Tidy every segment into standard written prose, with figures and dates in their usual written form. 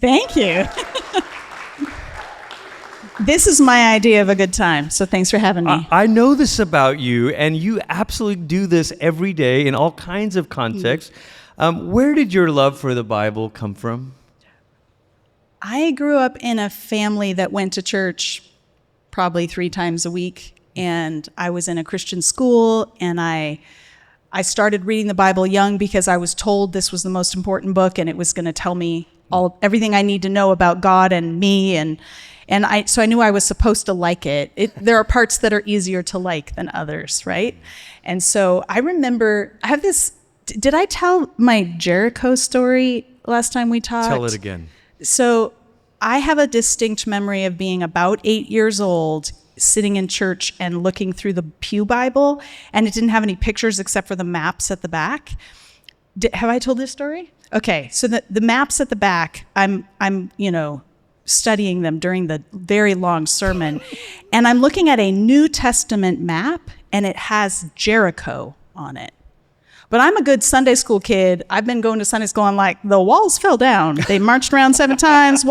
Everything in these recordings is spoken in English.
Thank you. This is my idea of a good time, so thanks for having me. I know this about you, and you absolutely do this every day in all kinds of contexts. Where did your love for the Bible come from? I grew up in a family that went to church probably 3 times a week, and I was in a Christian school, and I started reading the Bible young because I was told this was the most important book, and it was going to tell me everything I need to know about God and me, so I knew I was supposed to like it. There are parts that are easier to like than others, right? And so I remember, I have this, did I tell my Jericho story last time we talked? Tell it again. So I have a distinct memory of being about 8 years old, sitting in church and looking through the Pew Bible, and it didn't have any pictures except for the maps at the back. Have I told this story? Okay, so the maps at the back, I'm studying them during the very long sermon, and I'm looking at a New Testament map, and it has Jericho on it. But I'm a good Sunday school kid. I've been going to Sunday school. I'm like, the walls fell down. They marched around 7 times.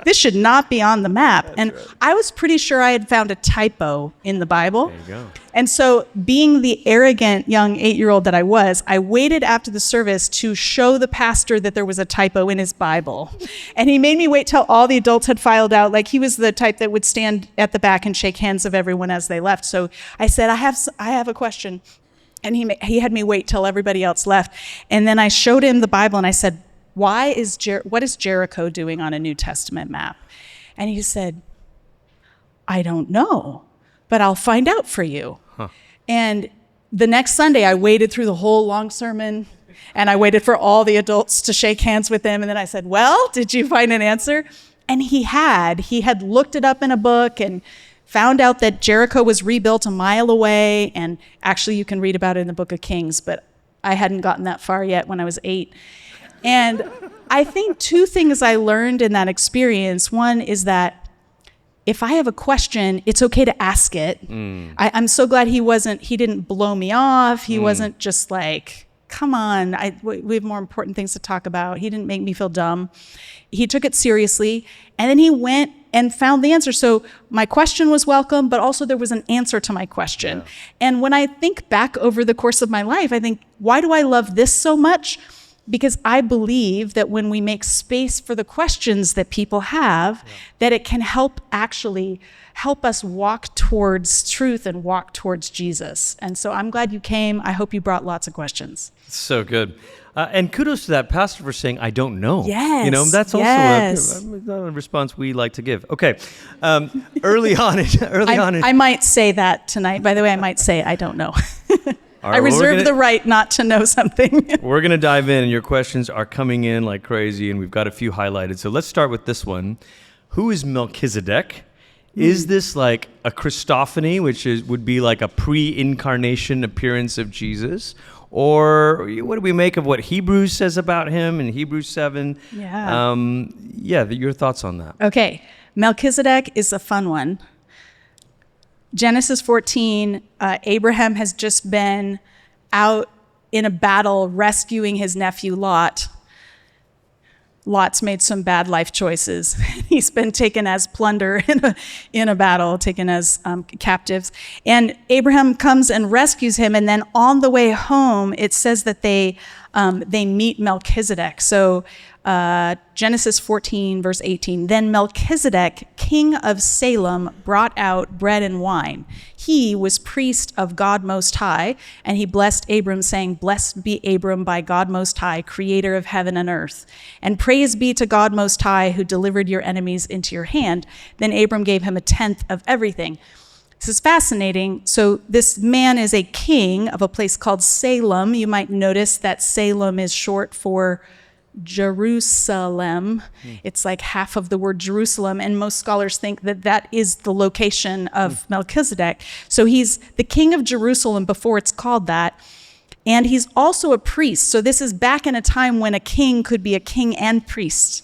This should not be on the map. That's and right. I was pretty sure I had found a typo in the Bible. There you go. And so being the arrogant young 8-year-old that I was, I waited after the service to show the pastor that there was a typo in his Bible. And he made me wait till all the adults had filed out. Like, he was the type that would stand at the back and shake hands of everyone as they left. So I said, I have a question. And he had me wait till everybody else left. And then I showed him the Bible, and I said, what is Jericho doing on a New Testament map? And he said, I don't know, but I'll find out for you. Huh. And the next Sunday, I waited through the whole long sermon, and I waited for all the adults to shake hands with him. And then I said, well, did you find an answer? And he had looked it up in a book and found out that Jericho was rebuilt a mile away, and actually you can read about it in the Book of Kings, but I hadn't gotten that far yet when I was 8. And I think 2 things I learned in that experience. One is that if I have a question, it's okay to ask it. I'm so glad he didn't blow me off. He wasn't just like, come on, we have more important things to talk about. He didn't make me feel dumb. He took it seriously, and then he went and found the answer. So my question was welcome, but also there was an answer to my question. Yeah. And when I think back over the course of my life, I think, why do I love this so much? Because I believe that when we make space for the questions that people have, that it can help us walk towards truth and walk towards Jesus. And so I'm glad you came. I hope you brought lots of questions. So good. And kudos to that pastor for saying, I don't know. Yes. That's also a response we like to give. Okay. Early on. I might say that tonight. By the way, I might say, I don't know. Right, I reserve the right not to know something. We're going to dive in, and your questions are coming in like crazy, and we've got a few highlighted. So let's start with this one. Who is Melchizedek? Is this like a Christophany, which would be like a pre-incarnation appearance of Jesus? Or what do we make of what Hebrews says about him in Hebrews 7? Your thoughts on that. Okay, Melchizedek is a fun one. Genesis 14, Abraham has just been out in a battle rescuing his nephew Lot. Lot's made some bad life choices. He's been taken as plunder in a battle, taken as captives. And Abraham comes and rescues him, and then on the way home, it says that they meet Melchizedek. So Genesis 14, verse 18, then Melchizedek, king of Salem, brought out bread and wine. He was priest of God Most High, and he blessed Abram, saying, blessed be Abram by God Most High, creator of heaven and earth. And praise be to God Most High, who delivered your enemies into your hand. Then Abram gave him 1/10 of everything. This is fascinating. So this man is a king of a place called Salem. You might notice that Salem is short for Jerusalem. It's like half of the word Jerusalem, and most scholars think that is the location of Melchizedek. So he's the king of Jerusalem before it's called that, and he's also a priest. So this is back in a time when a king could be a king and priest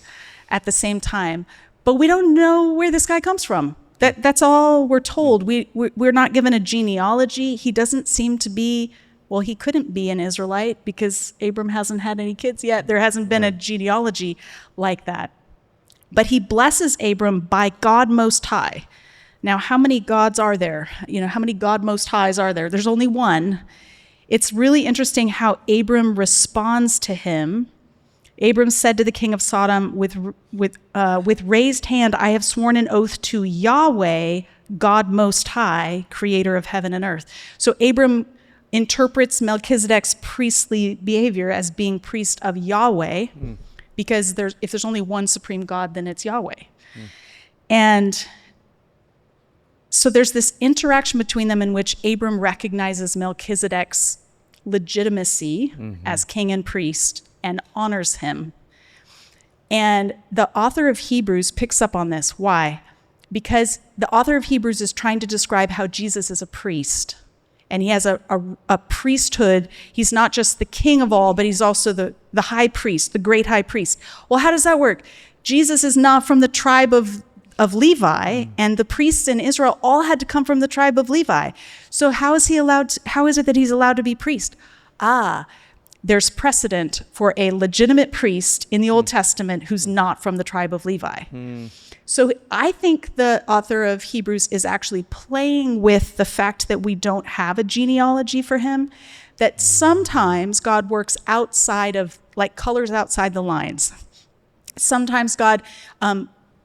at the same time. But we don't know where this guy comes from. That's all we're told. We're not given a genealogy. He doesn't seem to be. Well, he couldn't be an Israelite because Abram hasn't had any kids yet. There hasn't been a genealogy like that. But he blesses Abram by God Most High. Now, how many gods are there? How many God Most Highs are there? There's only one. It's really interesting how Abram responds to him. Abram said to the king of Sodom, with raised hand, I have sworn an oath to Yahweh, God Most High, creator of heaven and earth. So Abram interprets Melchizedek's priestly behavior as being priest of Yahweh, because if there's only one supreme God, then it's Yahweh. And so there's this interaction between them in which Abram recognizes Melchizedek's legitimacy as king and priest and honors him. And the author of Hebrews picks up on this. Why? Because the author of Hebrews is trying to describe how Jesus is a priest. And he has a priesthood. He's not just the king of all, but he's also the high priest, the great high priest. Well, how does that work? Jesus is not from the tribe of Levi, and the priests in Israel all had to come from the tribe of Levi. So how is it that he's allowed to be priest? There's precedent for a legitimate priest in the Old Testament who's not from the tribe of Levi. So I think the author of Hebrews is actually playing with the fact that we don't have a genealogy for him, that sometimes God works outside of, like colors outside the lines. Sometimes God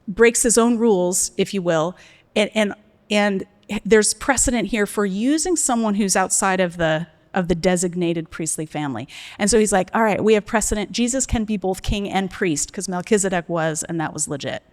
breaks his own rules, if you will, and there's precedent here for using someone who's outside of the designated priestly family. And so he's like, all right, we have precedent. Jesus can be both king and priest, because Melchizedek was, and that was legit.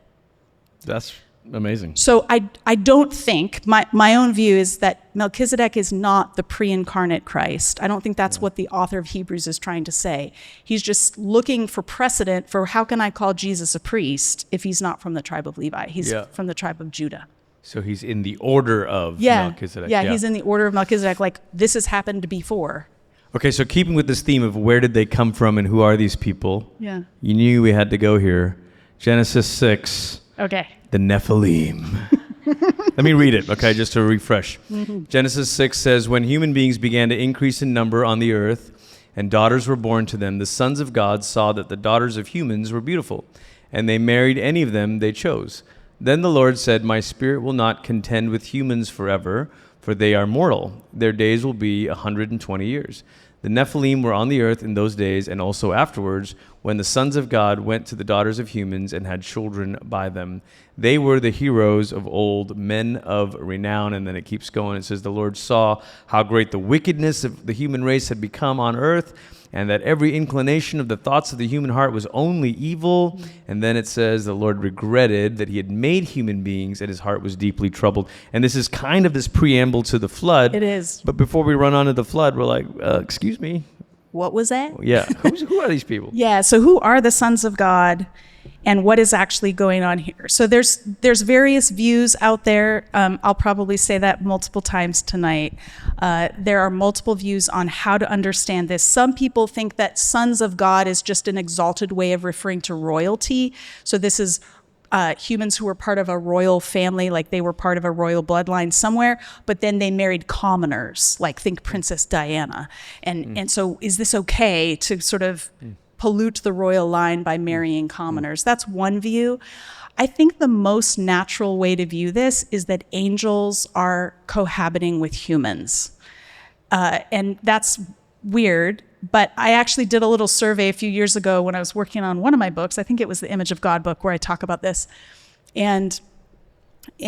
That's amazing. So I don't think, my own view is that Melchizedek is not the pre-incarnate Christ. I don't think that's what the author of Hebrews is trying to say. He's just looking for precedent for how can I call Jesus a priest if he's not from the tribe of Levi. He's from the tribe of Judah. So he's in the order of Melchizedek. Yeah, he's in the order of Melchizedek, like this has happened before. Okay, so keeping with this theme of where did they come from and who are these people, you knew we had to go here. Genesis 6. Okay. The Nephilim. Let me read it, okay, just to refresh. Genesis 6 says, when human beings began to increase in number on the earth, and daughters were born to them, the sons of God saw that the daughters of humans were beautiful, and they married any of them they chose. Then the Lord said, my spirit will not contend with humans forever, for they are mortal. Their days will be 120 years. The Nephilim were on the earth in those days and also afterwards, when the sons of God went to the daughters of humans and had children by them. They were the heroes of old, men of renown. And then it keeps going. It says, the Lord saw how great the wickedness of the human race had become on earth, and that every inclination of the thoughts of the human heart was only evil. And then it says the Lord regretted that he had made human beings, and his heart was deeply troubled. And this is kind of this preamble to the flood. It is. But before we run on to the flood, we're like, excuse me. What was that? Yeah. Who are these people? Yeah. So who are the sons of God, and what is actually going on here? So there's various views out there. I'll probably say that multiple times tonight. There are multiple views on how to understand this. Some people think that sons of God is just an exalted way of referring to royalty. So this is humans who were part of a royal family, like they were part of a royal bloodline somewhere, but then they married commoners, like think Princess Diana. And so is this okay to sort of pollute the royal line by marrying commoners? That's one view. I think the most natural way to view this is that angels are cohabiting with humans. And that's weird, but I actually did a little survey a few years ago when I was working on one of my books. I think it was the Image of God book where I talk about this. And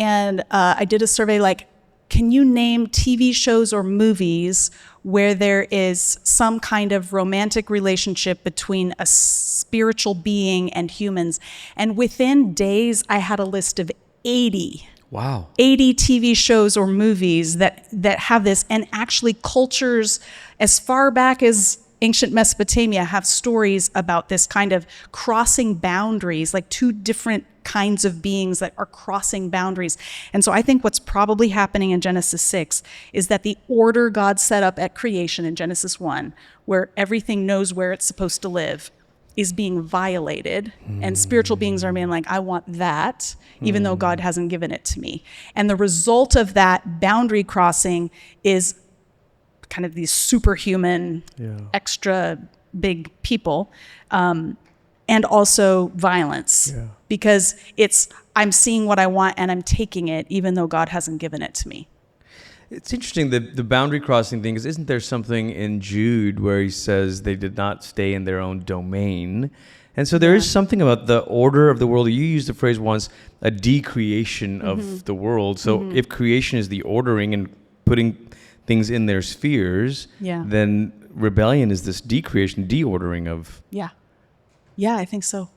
I did a survey like, can you name TV shows or movies where there is some kind of romantic relationship between a spiritual being and humans? And within days, I had a list of 80. Wow. 80 TV shows or movies that have this, and actually cultures as far back as ancient Mesopotamia have stories about this kind of crossing boundaries, like two different kinds of beings that are crossing boundaries. And so I think what's probably happening in Genesis 6 is that the order God set up at creation in Genesis 1, where everything knows where it's supposed to live, is being violated. And spiritual beings are being like, I want that, even though God hasn't given it to me. And the result of that boundary crossing is kind of these superhuman, extra big people. and also violence, because I'm seeing what I want and I'm taking it, even though God hasn't given it to me. It's interesting, the boundary crossing thing, is isn't there something in Jude where he says they did not stay in their own domain? And so there is something about the order of the world. You used the phrase once, a decreation of the world. So if creation is the ordering and putting things in their spheres, then rebellion is this decreation, deordering of... Yeah, I think so.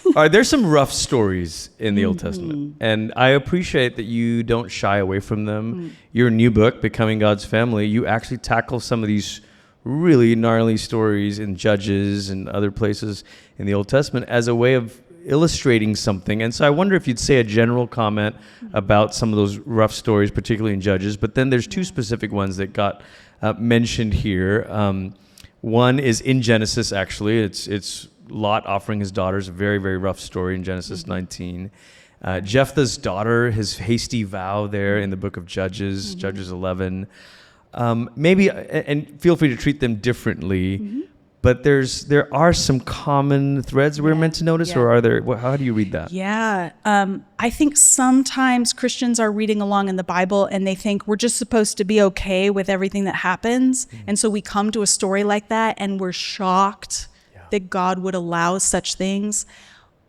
All right, there's some rough stories in the Old Testament, and I appreciate that you don't shy away from them. Your new book, Becoming God's Family, you actually tackle some of these really gnarly stories in Judges and other places in the Old Testament as a way of illustrating something. And so I wonder if you'd say a general comment about some of those rough stories, particularly in Judges, but then there's two specific ones that got mentioned here. One is in Genesis, actually. It's Lot offering his daughters, a very, very rough story in Genesis 19. Jephthah's daughter, his hasty vow there in the book of Judges, Judges 11. Maybe, and feel free to treat them differently, but there are some common threads we're meant to notice, or are there, how do you read that? Yeah, I think sometimes Christians are reading along in the Bible and they think we're just supposed to be okay with everything that happens. And so we come to a story like that and we're shocked that God would allow such things.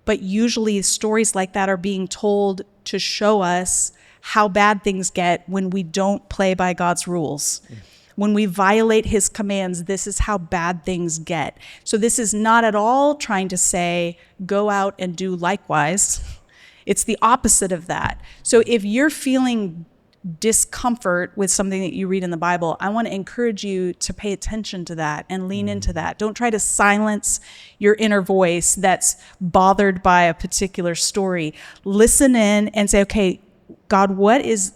But usually stories like that are being told to show us how bad things get when we don't play by God's rules. When we violate his commands, this is how bad things get. So this is not at all trying to say, go out and do likewise. It's the opposite of that. So if you're feeling discomfort with something that you read in the Bible, I want to encourage you to pay attention to that and lean into that. Don't try to silence your inner voice that's bothered by a particular story. Listen in and say, okay, God, what is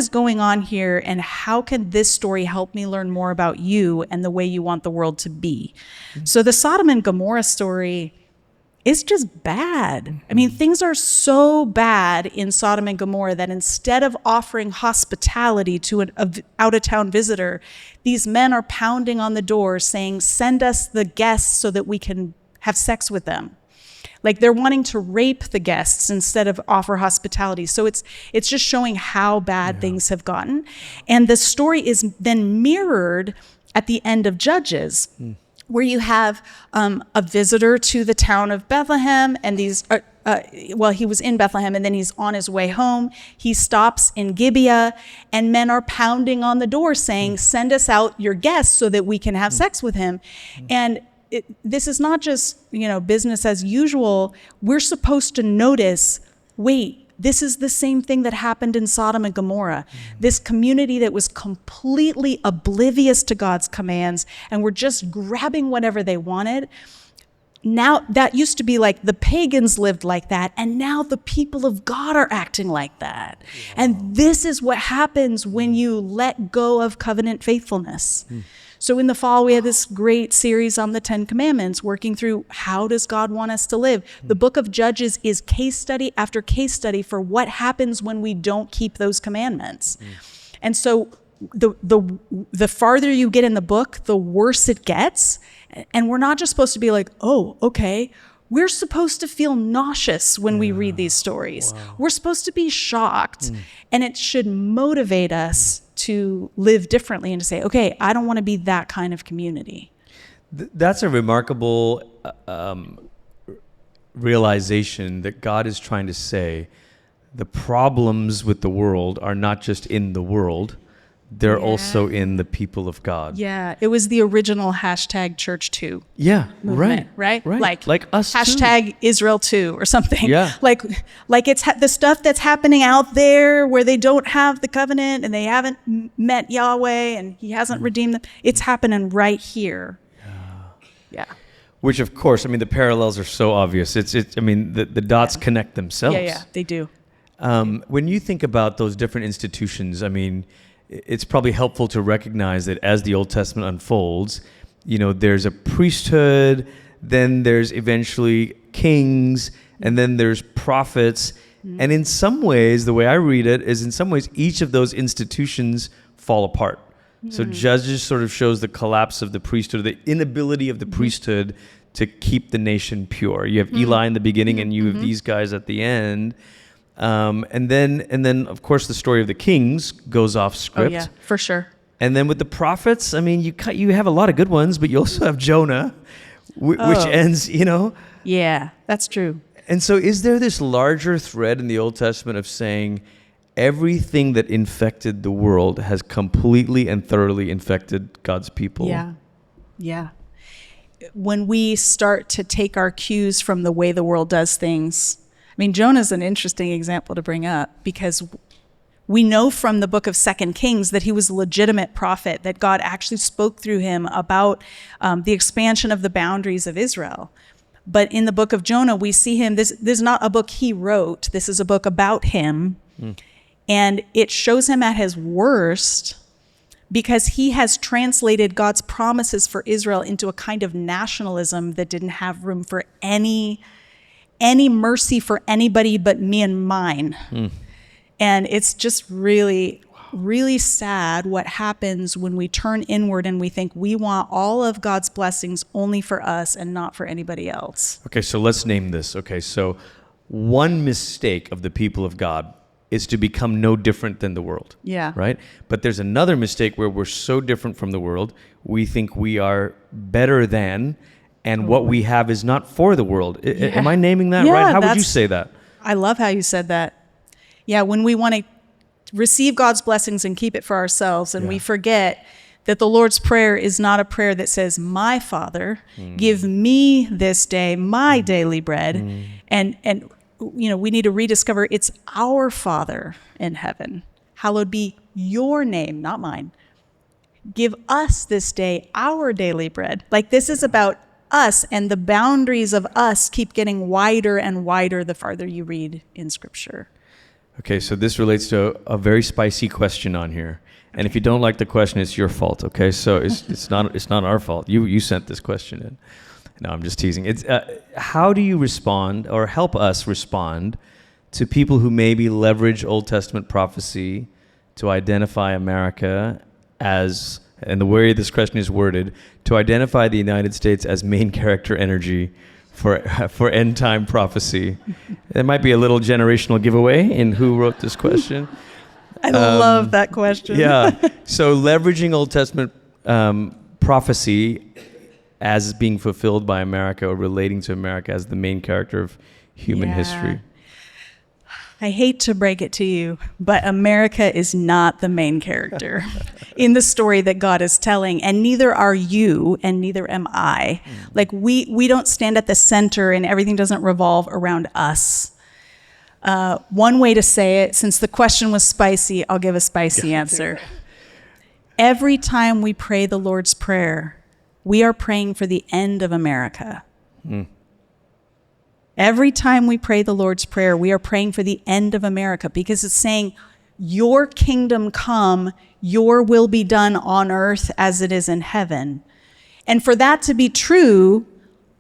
going on here, and how can this story help me learn more about you and the way you want the world to be? So the Sodom and Gomorrah story is just bad. I mean, things are so bad in Sodom and Gomorrah that instead of offering hospitality to an out-of-town visitor, these men are pounding on the door saying, send us the guests so that we can have sex with them. Like they're wanting to rape the guests instead of offer hospitality. So it's just showing how bad things have gotten. And the story is then mirrored at the end of Judges, where you have a visitor to the town of Bethlehem, and these, he was in Bethlehem, and then he's on his way home. He stops in Gibeah, and men are pounding on the door saying, send us out your guests so that we can have sex with him. And this is not just, business as usual. We're supposed to notice, wait, this is the same thing that happened in Sodom and Gomorrah. This community that was completely oblivious to God's commands and were just grabbing whatever they wanted. Now, that used to be like the pagans lived like that, and now the people of God are acting like that. Wow. And this is what happens when you let go of covenant faithfulness. So in the fall, we had this great series on the 10 Commandments, working through how does God want us to live. The book of Judges is case study after case study for what happens when we don't keep those commandments. And so the farther you get in the book, the worse it gets. And we're not just supposed to be like, oh, okay. We're supposed to feel nauseous when we read these stories. Wow. We're supposed to be shocked. And it should motivate us to live differently and to say, okay, I don't want to be that kind of community. That's a remarkable realization that God is trying to say the problems with the world are not just in the world, they're also in the people of God. Yeah, it was the original #Church2. Yeah, movement, right? Like us # Israel too or something. Yeah. Like it's the stuff that's happening out there where they don't have the covenant and they haven't met Yahweh and he hasn't redeemed them. It's happening right here. Yeah. Which of course, the parallels are so obvious. The dots connect themselves. Yeah, they do. When you think about those different institutions, it's probably helpful to recognize that as the Old Testament unfolds, there's a priesthood, then there's eventually kings, and then there's prophets. And in some ways, the way I read it is in some ways, each of those institutions fall apart. So Judges sort of shows the collapse of the priesthood, the inability of the priesthood to keep the nation pure. You have Eli in the beginning, and you have these guys at the end. And then, of course, the story of the kings goes off script. Oh, yeah, for sure. And then with the prophets, I mean, you have a lot of good ones, but you also have Jonah, which ends, Yeah, that's true. And so is there this larger thread in the Old Testament of saying everything that infected the world has completely and thoroughly infected God's people? Yeah. When we start to take our cues from the way the world does things, I mean, Jonah's an interesting example to bring up, because we know from the book of 2 Kings that he was a legitimate prophet, that God actually spoke through him about the expansion of the boundaries of Israel. But in the book of Jonah, we see him, this is not a book he wrote, this is a book about him. And it shows him at his worst, because he has translated God's promises for Israel into a kind of nationalism that didn't have room for any mercy for anybody but me and mine. And it's just really, really sad what happens when we turn inward and we think we want all of God's blessings only for us and not for anybody else. Okay, so let's name this. Okay, so one mistake of the people of God is to become no different than the world. Yeah. Right? But there's another mistake where we're so different from the world, we think we are better than, and what we have is not for the world. Am I naming that right? How would you say that? I love how you said that. Yeah, when we want to receive God's blessings and keep it for ourselves, and we forget that the Lord's Prayer is not a prayer that says, "My Father, give me this day my daily bread." And we need to rediscover it's our Father in heaven. Hallowed be your name, not mine. Give us this day our daily bread. Like, this is about us, and the boundaries of us keep getting wider and wider the farther you read in Scripture. Okay, so this relates to a very spicy question on here. And if you don't like the question, it's your fault, okay? So it's not our fault. You sent this question in. No, I'm just teasing. It's how do you respond, or help us respond, to people who maybe leverage Old Testament prophecy to identify America as, and the way this question is worded, to identify the United States as main character energy for end time prophecy? There might be a little generational giveaway in who wrote this question. I love that question. Yeah. So leveraging Old Testament prophecy as being fulfilled by America, or relating to America as the main character of human history. I hate to break it to you, but America is not the main character in the story that God is telling, and neither are you, and neither am I. Like, we don't stand at the center, and everything doesn't revolve around us. One way to say it, since the question was spicy, I'll give a spicy answer. Every time we pray the Lord's Prayer, we are praying for the end of America. Every time we pray the Lord's Prayer, we are praying for the end of America, because it's saying, your kingdom come, your will be done on earth as it is in heaven. And for that to be true,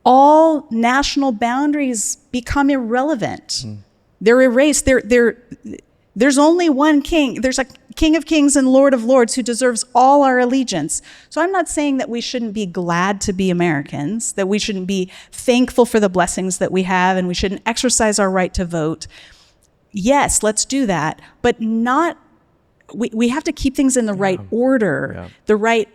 all national boundaries become irrelevant. They're erased. There's only one king. There's a King of Kings and Lord of Lords who deserves all our allegiance. So I'm not saying that we shouldn't be glad to be Americans, that we shouldn't be thankful for the blessings that we have, and we shouldn't exercise our right to vote. Yes, let's do that, but not. We have to keep things in the right order, the right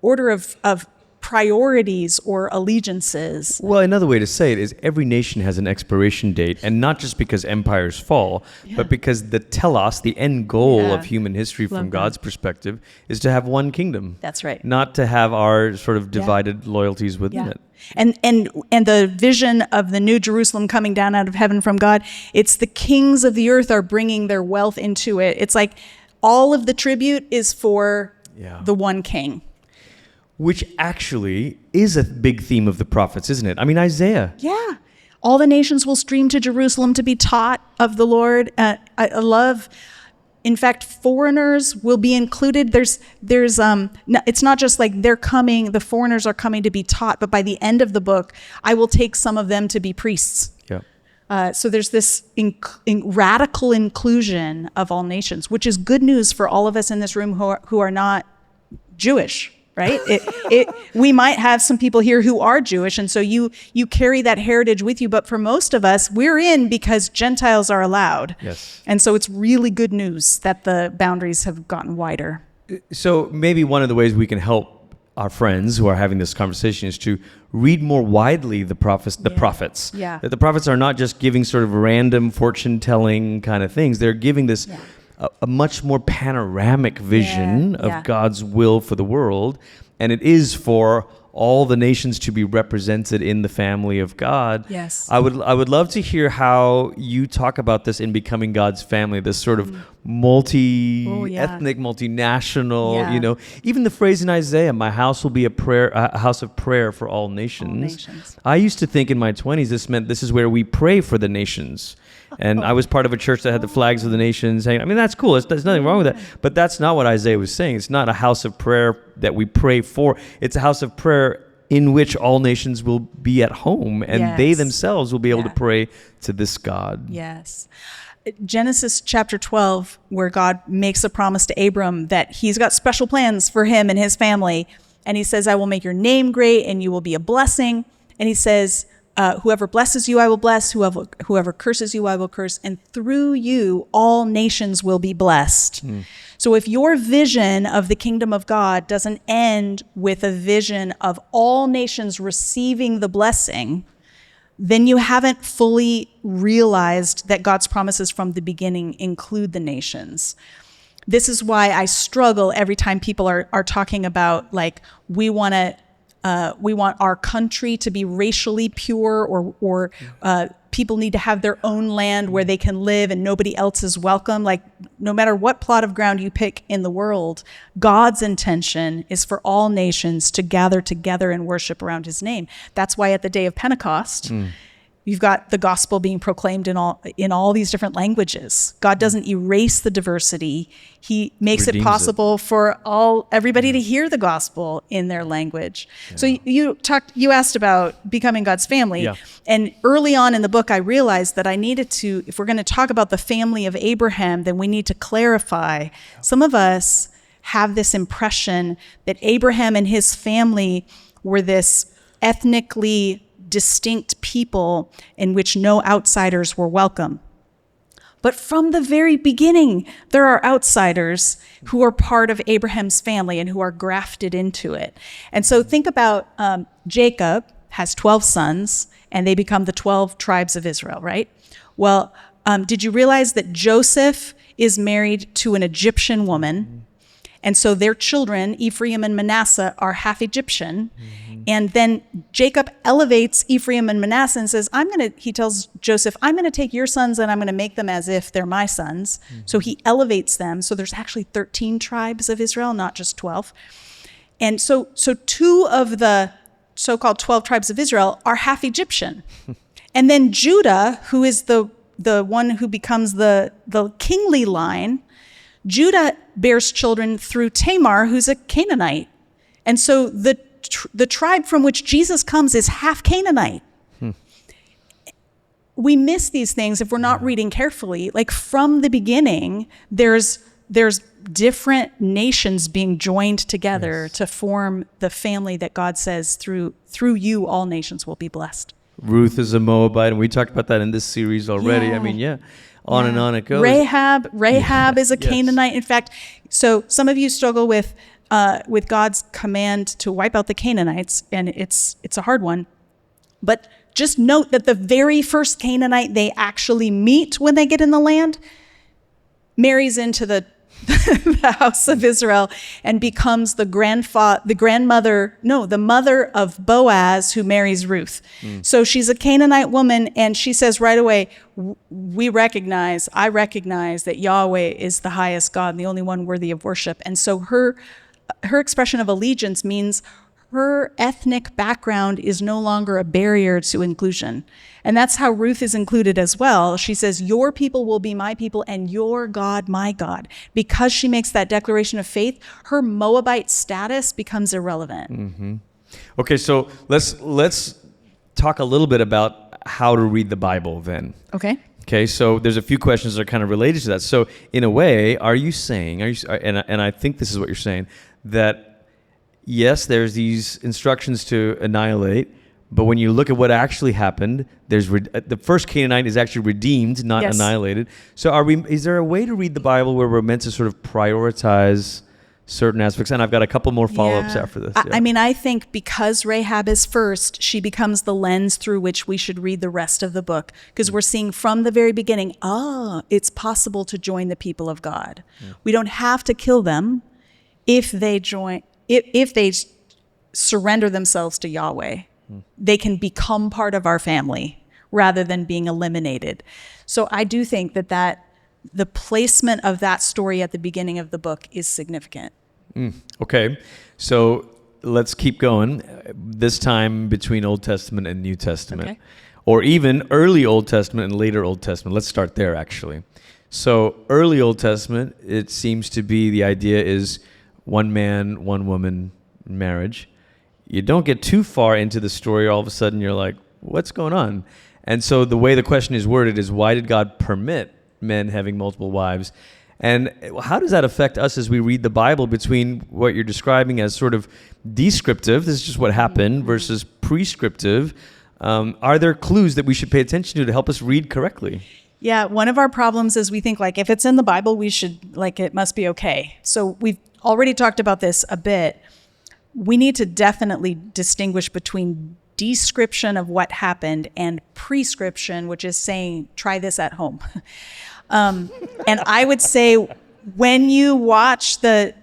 order of priorities or allegiances. Well, another way to say it is every nation has an expiration date, and not just because empires fall, but because the telos, the end goal of human history from God's perspective, is to have one kingdom. That's right. Not to have our sort of divided loyalties within it. And the vision of the new Jerusalem coming down out of heaven from God, it's the kings of the earth are bringing their wealth into it. It's like all of the tribute is for the one king. Which actually is a big theme of the prophets, isn't it? I mean, Isaiah. Yeah. All the nations will stream to Jerusalem to be taught of the Lord. I love, in fact, foreigners will be included. It's not just like they're coming, the foreigners are coming to be taught, but by the end of the book, I will take some of them to be priests. Yeah. So there's this radical inclusion of all nations, which is good news for all of us in this room who are not Jewish. right? We might have some people here who are Jewish, and so you carry that heritage with you. But for most of us, we're in because Gentiles are allowed. Yes. And so it's really good news that the boundaries have gotten wider. So maybe one of the ways we can help our friends who are having this conversation is to read more widely the prophets. Yeah. That the prophets are not just giving sort of random fortune-telling kind of things. They're giving this a much more panoramic vision of God's will for the world, and it is for all the nations to be represented in the family of God. Yes. I would love to hear how you talk about this in Becoming God's Family, this sort of multi-ethnic, multinational, even the phrase in Isaiah, my house will be a house of prayer for all nations. I used to think in my 20s this meant this is where we pray for the nations. And I was part of a church that had the flags of the nations hanging. I mean, that's cool. There's nothing wrong with that. But that's not what Isaiah was saying. It's not a house of prayer that we pray for. It's a house of prayer in which all nations will be at home, and they themselves will be able to pray to this God. Yes. Genesis chapter 12, where God makes a promise to Abram that he's got special plans for him and his family. And he says, I will make your name great and you will be a blessing. And he says, whoever blesses you, I will bless. Whoever curses you, I will curse. And through you, all nations will be blessed. So if your vision of the kingdom of God doesn't end with a vision of all nations receiving the blessing, then you haven't fully realized that God's promises from the beginning include the nations. This is why I struggle every time people are talking about, like, we want our country to be racially pure, or people need to have their own land where they can live and nobody else is welcome. Like, no matter what plot of ground you pick in the world, God's intention is for all nations to gather together and worship around his name. That's why at the day of Pentecost, you've got the gospel being proclaimed in all these different languages. God doesn't erase the diversity. He makes it possible for everybody to hear the gospel in their language. Yeah. So you asked about becoming God's family. Yeah. And early on in the book, I realized that I needed to, if we're going to talk about the family of Abraham, then we need to clarify. Some of us have this impression that Abraham and his family were this ethnically distinct people in which no outsiders were welcome. But from the very beginning, there are outsiders who are part of Abraham's family and who are grafted into it. And so think about Jacob has 12 sons, and they become the 12 tribes of Israel, right? Well, did you realize that Joseph is married to an Egyptian woman? And so their children, Ephraim and Manasseh, are half Egyptian. And then Jacob elevates Ephraim and Manasseh and says, he tells Joseph, I'm going to take your sons and I'm going to make them as if they're my sons. So he elevates them. So there's actually 13 tribes of Israel, not just 12. And so two of the so-called 12 tribes of Israel are half Egyptian. And then Judah, who is the one who becomes the kingly line, Judah bears children through Tamar, who's a Canaanite. And so the tribe from which Jesus comes is half Canaanite. We miss these things if we're not reading carefully. Like, from the beginning, there's different nations being joined together to form the family that God says through you all nations will be blessed. Ruth is a Moabite, and we talked about that in this series already. I mean, on and on it goes. Rahab is a Canaanite. In fact, so some of you struggle with God's command to wipe out the Canaanites, and it's a hard one. But just note that the very first Canaanite they actually meet when they get in the land marries into the house of Israel and becomes the mother of Boaz, who marries Ruth. So she's a Canaanite woman, and she says right away, I recognize that Yahweh is the highest God and the only one worthy of worship. And so her expression of allegiance means her ethnic background is no longer a barrier to inclusion. And that's how Ruth is included as well. She says, your people will be my people and your God, my God. Because she makes that declaration of faith, her Moabite status becomes irrelevant. Mm-hmm. Okay, so let's talk a little bit about how to read the Bible then. Okay, so there's a few questions that are kind of related to that. So in a way, are you saying, and I think this is what you're saying, that yes, there's these instructions to annihilate, but when you look at what actually happened, the first Canaanite is actually redeemed, not Yes. annihilated. So is there a way to read the Bible where we're meant to sort of prioritize certain aspects? And I've got a couple more follow-ups Yeah. after this. I mean, I think because Rahab is first, she becomes the lens through which we should read the rest of the book, because we're seeing from the very beginning, it's possible to join the people of God. We don't have to kill them if they surrender themselves to Yahweh. They can become part of our family rather than being eliminated. So I do think that the placement of that story at the beginning of the book is significant. Okay, so let's keep going. This time between Old Testament and New Testament, Okay. or even early Old Testament and later Old Testament. Let's start there, actually. So early Old Testament, it seems to be the idea is one man, one woman marriage. You don't get too far into the story, all of a sudden you're like, what's going on? And so the way the question is worded is, why did God permit men having multiple wives? And how does that affect us as we read the Bible between what you're describing as sort of descriptive, this is just what happened, versus prescriptive? Are there clues that we should pay attention to help us read correctly? Yeah, one of our problems is we think like if it's in the Bible, it must be okay. So we've already talked about this a bit. We need to definitely distinguish between description of what happened and prescription, which is saying, try this at home. And I would say when you watch the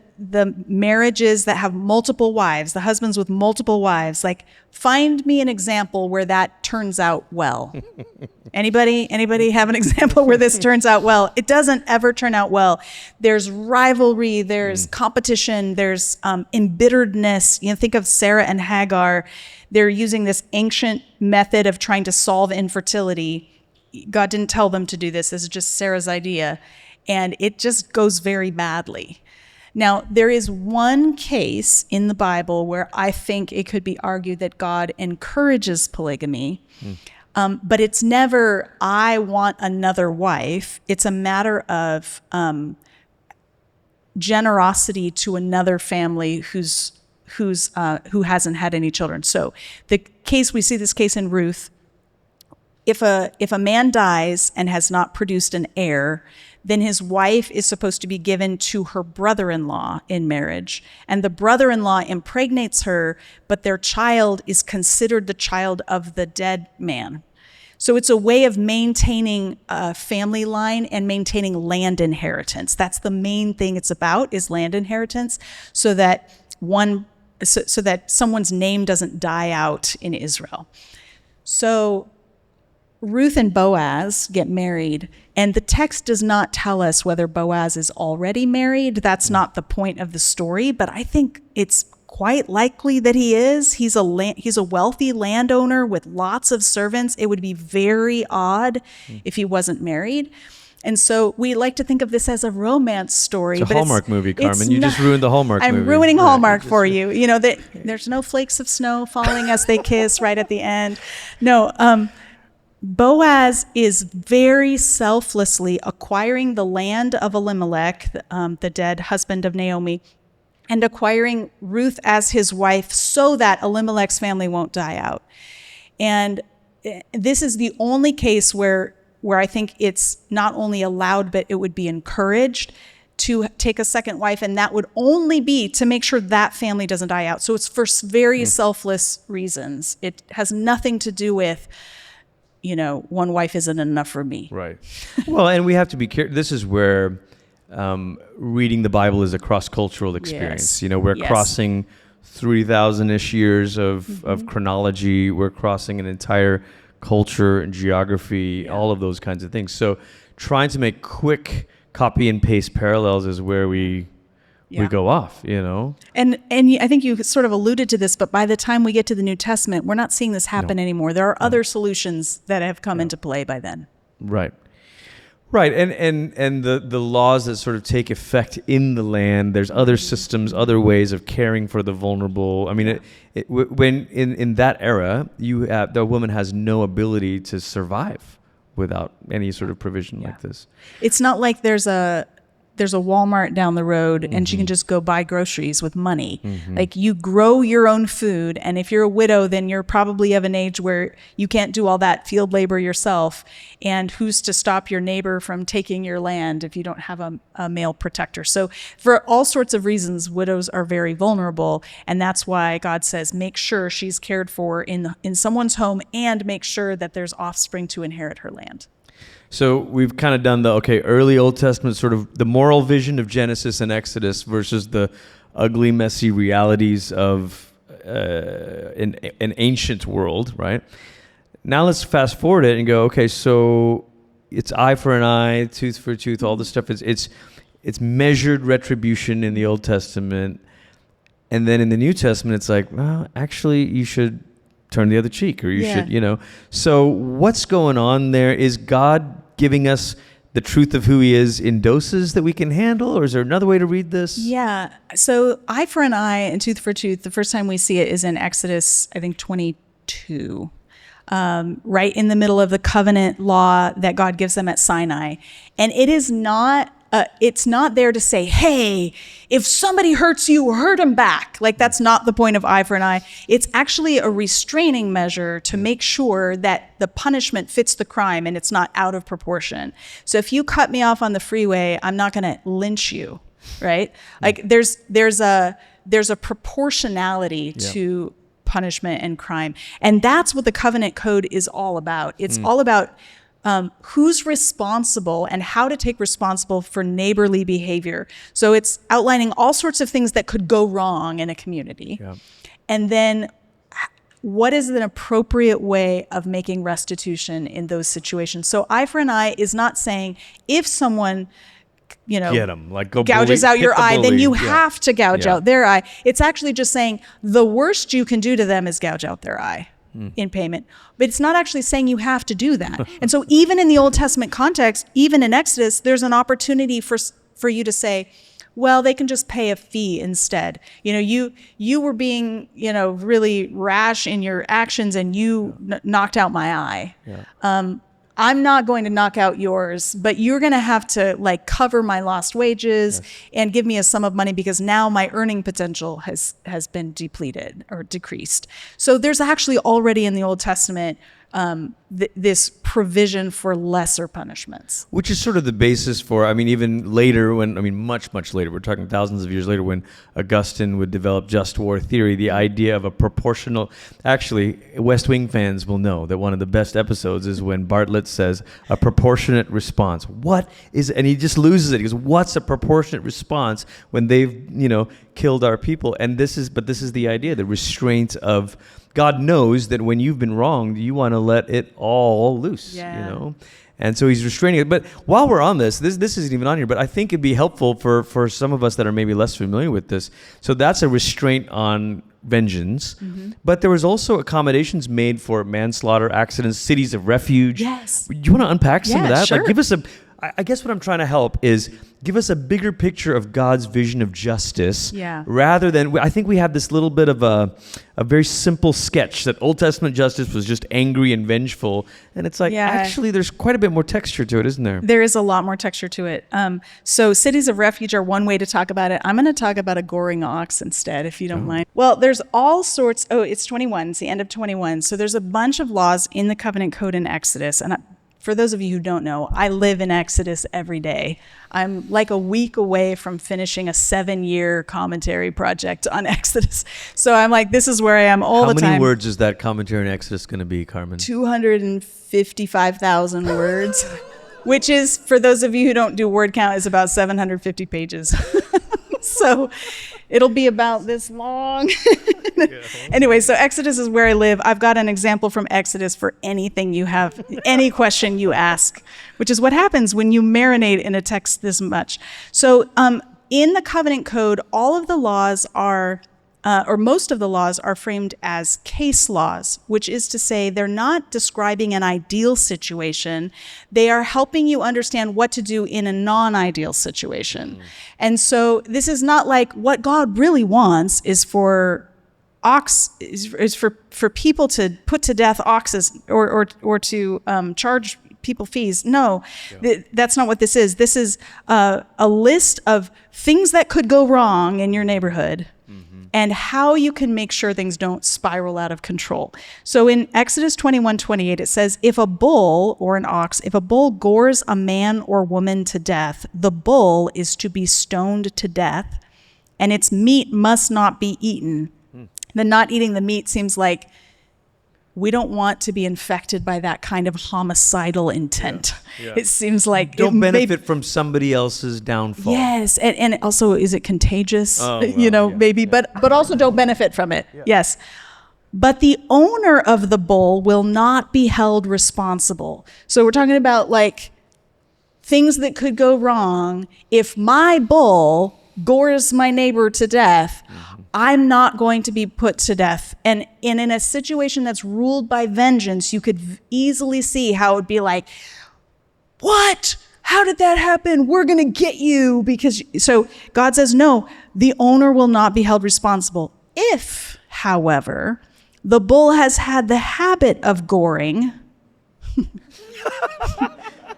marriages that have multiple wives, the husbands with multiple wives, like find me an example where that turns out well. Anybody have an example where this turns out well? It doesn't ever turn out well. There's rivalry, there's competition, there's embitteredness. Think of Sarah and Hagar. They're using this ancient method of trying to solve infertility. God didn't tell them to do this. This is just Sarah's idea. And it just goes very badly. Now, there is one case in the Bible where I think it could be argued that God encourages polygamy. But it's never, I want another wife. It's a matter of generosity to another family who hasn't had any children. So we see this case in Ruth. If a man dies and has not produced an heir, then his wife is supposed to be given to her brother-in-law in marriage. And the brother-in-law impregnates her, but their child is considered the child of the dead man. So it's a way of maintaining a family line and maintaining land inheritance. That's the main thing it's about, is land inheritance, so that someone's name doesn't die out in Israel. So Ruth and Boaz get married, and the text does not tell us whether Boaz is already married. That's not the point of the story, but I think it's quite likely that he is. He's a wealthy landowner with lots of servants. It would be very odd if he wasn't married. And so we like to think of this as a romance story. It's a Hallmark movie, Carmen. You just ruined the Hallmark movie. I'm ruining Hallmark for you. There's no flakes of snow falling as they kiss right at the end. No, Boaz is very selflessly acquiring the land of Elimelech, the dead husband of Naomi, and acquiring Ruth as his wife so that Elimelech's family won't die out. And this is the only case where I think it's not only allowed, but it would be encouraged to take a second wife, and that would only be to make sure that family doesn't die out. So it's for very selfless reasons. It has nothing to do with, one wife isn't enough for me. Right. Well, and we have to be careful. This is where reading the Bible is a cross-cultural experience. Yes. We're crossing 3,000-ish years of chronology. We're crossing an entire culture and geography, all of those kinds of things. So trying to make quick copy and paste parallels is where we go off, And I think you sort of alluded to this, but by the time we get to the New Testament, we're not seeing this happen anymore. There are other solutions that have come into play by then. Right. Right, and the laws that sort of take effect in the land, there's other systems, other ways of caring for the vulnerable. I mean, when in that era, the woman has no ability to survive without any sort of provision like this. It's not like there's there's a Walmart down the road and she can just go buy groceries with money. Like you grow your own food. And if you're a widow, then you're probably of an age where you can't do all that field labor yourself. And who's to stop your neighbor from taking your land if you don't have a male protector? So for all sorts of reasons, widows are very vulnerable. And that's why God says, make sure she's cared for in someone's home and make sure that there's offspring to inherit her land. So we've kind of done the early Old Testament, sort of the moral vision of Genesis and Exodus versus the ugly, messy realities of an ancient world, right? Now let's fast forward it and go, okay, so it's eye for an eye, tooth for a tooth, all this stuff. It's measured retribution in the Old Testament, and then in the New Testament, it's like, well, actually, you should turn the other cheek, or you should, So what's going on there? Is God giving us the truth of who he is in doses that we can handle, or is there another way to read this? Yeah. So eye for an eye and tooth for a tooth, the first time we see it is in Exodus, I think 22, right in the middle of the covenant law that God gives them at Sinai. And it is not, it's not there to say, hey, if somebody hurts you, hurt them back. Like, that's not the point of eye for an eye. It's actually a restraining measure to make sure that the punishment fits the crime and it's not out of proportion. So if you cut me off on the freeway, I'm not going to lynch you, right? Like, there's a proportionality to punishment and crime. And that's what the covenant code is all about. It's all about who's responsible and how to take responsible for neighborly behavior. So it's outlining all sorts of things that could go wrong in a community. Yeah. And then what is an appropriate way of making restitution in those situations? So eye for an eye is not saying if someone get them, like go gouges out your eye, then you have to gouge out their eye. It's actually just saying the worst you can do to them is gouge out their eye in payment. But it's not actually saying you have to do that. And so even in the Old Testament context, even in Exodus, there's an opportunity for you to say, well, they can just pay a fee instead. You were being, really rash in your actions and you knocked out my eye. Yeah. I'm not going to knock out yours, but you're going to have to cover my lost wages and give me a sum of money because now my earning potential has been depleted or decreased. So there's actually already in the Old Testament this provision for lesser punishments. Which is sort of the basis for, even later much, much later, we're talking thousands of years later when Augustine would develop just war theory, the idea of a proportional, actually, West Wing fans will know that one of the best episodes is when Bartlett says a proportionate response. And he just loses it. He goes, what's a proportionate response when they've, killed our people? And this is the idea, the restraint of, God knows that when you've been wronged, you want to let it all loose, And so he's restraining it. But while we're on this isn't even on here, but I think it'd be helpful for some of us that are maybe less familiar with this. So that's a restraint on vengeance. Mm-hmm. But there was also accommodations made for manslaughter, accidents, cities of refuge. Yes. Do you want to unpack some of that? Sure. Give us I guess what I'm trying to help is give us a bigger picture of God's vision of justice, rather than, I think we have this little bit of a very simple sketch that Old Testament justice was just angry and vengeful, and it's like, actually there's quite a bit more texture to it, isn't there? There is a lot more texture to it. So cities of refuge are one way to talk about it. I'm going to talk about a goring ox instead, if you don't mind. Well, there's all sorts, it's 21, it's the end of 21, so there's a bunch of laws in the covenant code in Exodus, and for those of you who don't know, I live in Exodus every day. I'm like a week away from finishing a 7-year commentary project on Exodus. So I'm like, this is where I am all the time. How many words is that commentary on Exodus going to be, Carmen? 255,000 words, which is, for those of you who don't do word count, is about 750 pages. So it'll be about this long. Anyway, so Exodus is where I live. I've got an example from Exodus for anything you have, any question you ask, which is what happens when you marinate in a text this much. So in the covenant code, all of the laws are, or most of the laws are framed as case laws, which is to say they're not describing an ideal situation. They are helping you understand what to do in a non-ideal situation. And so this is not like what God really wants is for for people to put to death oxes or to charge people fees. No, that's not what this is. This is a list of things that could go wrong in your neighborhood and how you can make sure things don't spiral out of control. So in Exodus 21:28, it says, if a bull or an ox, if a bull gores a man or woman to death, the bull is to be stoned to death, and its meat must not be eaten. The not eating the meat seems like we don't want to be infected by that kind of homicidal intent. Yeah. It seems like Don't benefit from somebody else's downfall. Yes, and also, is it contagious? Maybe, yeah. but also don't benefit from it. Yeah. Yes. But the owner of the bull will not be held responsible. So we're talking about like things that could go wrong. If my bull gores my neighbor to death, I'm not going to be put to death. And in a situation that's ruled by vengeance, you could easily see how it would be like, what? How did that happen? We're going to get you. So God says, no, the owner will not be held responsible. If, however, the bull has had the habit of goring,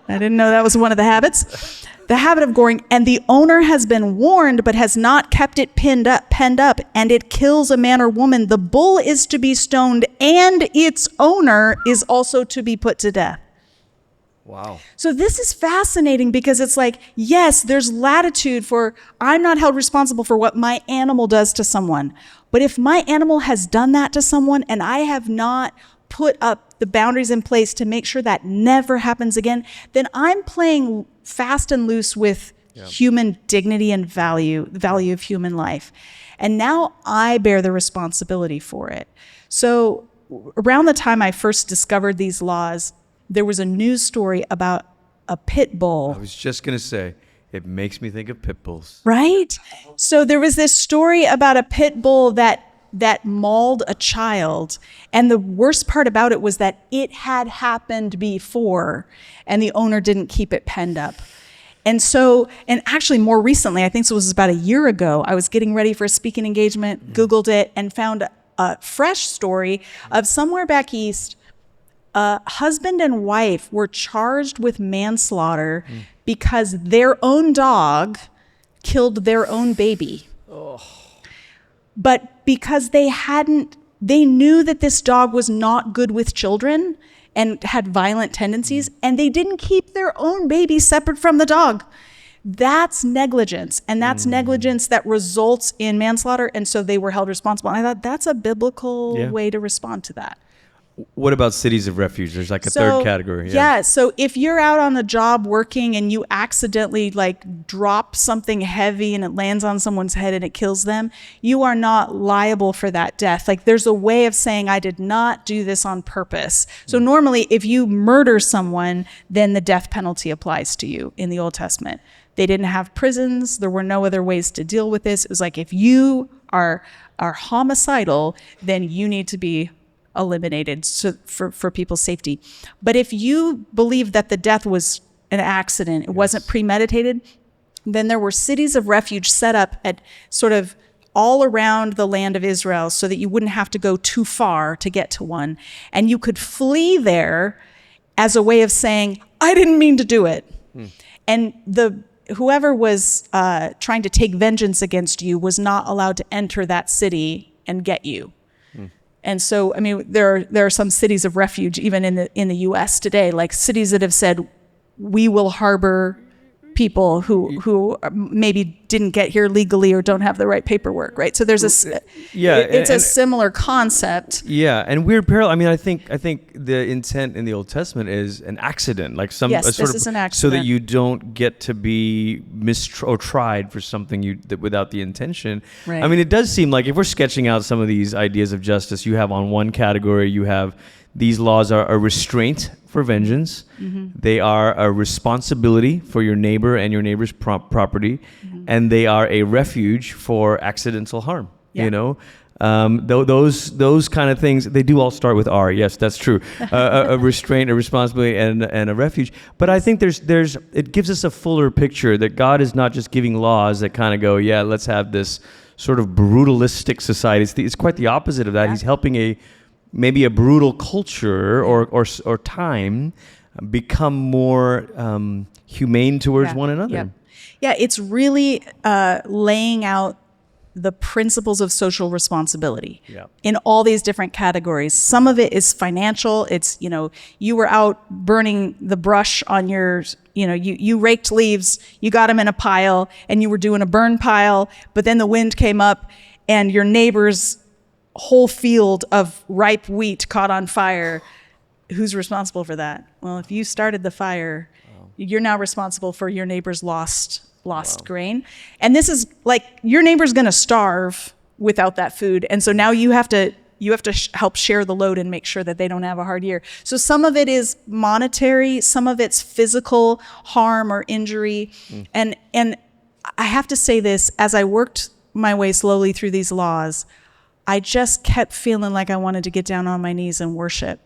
I didn't know that was one of the habits. The habit of goring, and the owner has been warned but has not kept it penned up, and it kills a man or woman, the bull is to be stoned, and its owner is also to be put to death. Wow. So this is fascinating because it's like, yes, there's latitude for, I'm not held responsible for what my animal does to someone. But if my animal has done that to someone and I have not put up the boundaries in place to make sure that never happens again, then I'm playing fast and loose with human dignity and value, the value of human life. And now I bear the responsibility for it. So around the time I first discovered these laws, there was a news story about a pit bull. I was just going to say, it makes me think of pit bulls. Right? So there was this story about a pit bull that mauled a child. And the worst part about it was that it had happened before and the owner didn't keep it penned up. And actually more recently, I think it was about a year ago, I was getting ready for a speaking engagement, Googled it, and found a fresh story of somewhere back east, a husband and wife were charged with manslaughter because their own dog killed their own baby. But because they knew that this dog was not good with children and had violent tendencies, and they didn't keep their own baby separate from the dog. That's negligence, and that's negligence that results in manslaughter, and so they were held responsible. And I thought that's a biblical way to respond to that. What about cities of refuge? There's like a third category. Yeah. So if you're out on the job working and you accidentally like drop something heavy and it lands on someone's head and it kills them, you are not liable for that death. Like there's a way of saying, I did not do this on purpose. So normally if you murder someone, then the death penalty applies to you in the Old Testament. They didn't have prisons. There were no other ways to deal with this. It was like, if you are homicidal, then you need to be eliminated for people's safety. But if you believe that the death was an accident, it wasn't premeditated, then there were cities of refuge set up at sort of all around the land of Israel so that you wouldn't have to go too far to get to one. And you could flee there as a way of saying, I didn't mean to do it. And whoever was trying to take vengeance against you was not allowed to enter that city and get you. And so, I mean, there are some cities of refuge even in the U.S. today, like cities that have said, we will harbor people who maybe didn't get here legally or don't have the right paperwork, right? So there's a similar concept. Yeah, and weird parallel. I mean, I think the intent in the Old Testament is an accident, like an accident, so that you don't get to be tried for something without the intention. Right. I mean, it does seem like if we're sketching out some of these ideas of justice, you have on one category, you have these laws are a restraint for vengeance. They are a responsibility for your neighbor and your neighbor's property, and they are a refuge for accidental harm. Yeah. You know, those kind of things, they do all start with R. Yes, that's true. A restraint, a responsibility, and a refuge. But I think it gives us a fuller picture that God is not just giving laws that kind of go, yeah, let's have this sort of brutalistic society. It's quite the opposite of that. He's helping maybe a brutal culture or time become more humane towards one another. Yeah, it's really laying out the principles of social responsibility in all these different categories. Some of it is financial. It's, you were out burning the brush on your, you raked leaves, you got them in a pile, and you were doing a burn pile, but then the wind came up and your neighbor's whole field of ripe wheat caught on fire. Who's responsible for that? Well, if you started the fire, you're now responsible for your neighbor's lost grain. And this is like, your neighbor's going to starve without that food. And so now you have to help share the load and make sure that they don't have a hard year. So some of it is monetary, some of it's physical harm or injury. And I have to say this, as I worked my way slowly through these laws, I just kept feeling like I wanted to get down on my knees and worship.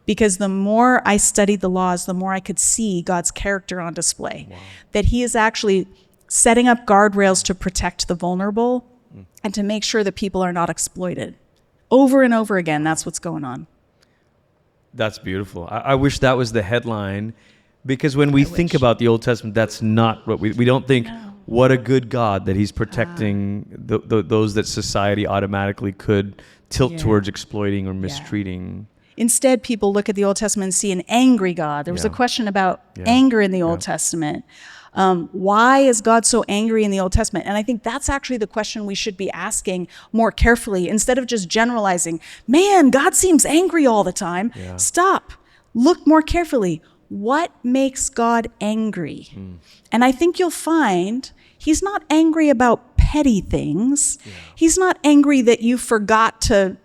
Because the more I studied the laws, the more I could see God's character on display. That he is actually setting up guardrails to protect the vulnerable and to make sure that people are not exploited. Over and over again, that's what's going on. That's beautiful. I wish that was the headline, because when we think about the Old Testament, that's not what we don't think, what a good God that he's protecting those that society automatically could tilt towards exploiting or mistreating. Instead, people look at the Old Testament and see an angry God. There was a question about anger in the Old Testament. Why is God so angry in the Old Testament? And I think that's actually the question we should be asking more carefully, instead of just generalizing, man, God seems angry all the time. Stop. Look more carefully. What makes God angry? And I think you'll find he's not angry about petty things. He's not angry that you forgot to,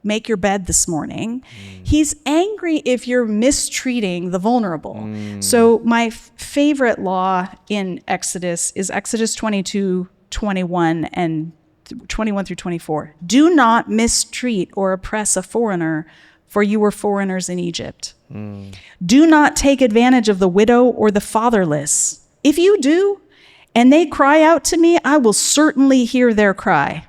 make your bed this morning. He's angry if you're mistreating the vulnerable. So my favorite law in Exodus is Exodus 22:21 and 21 through 24. Do not mistreat or oppress a foreigner, for you were foreigners in Egypt. Do not take advantage of the widow or the fatherless. If you do, and they cry out to me, I will certainly hear their cry.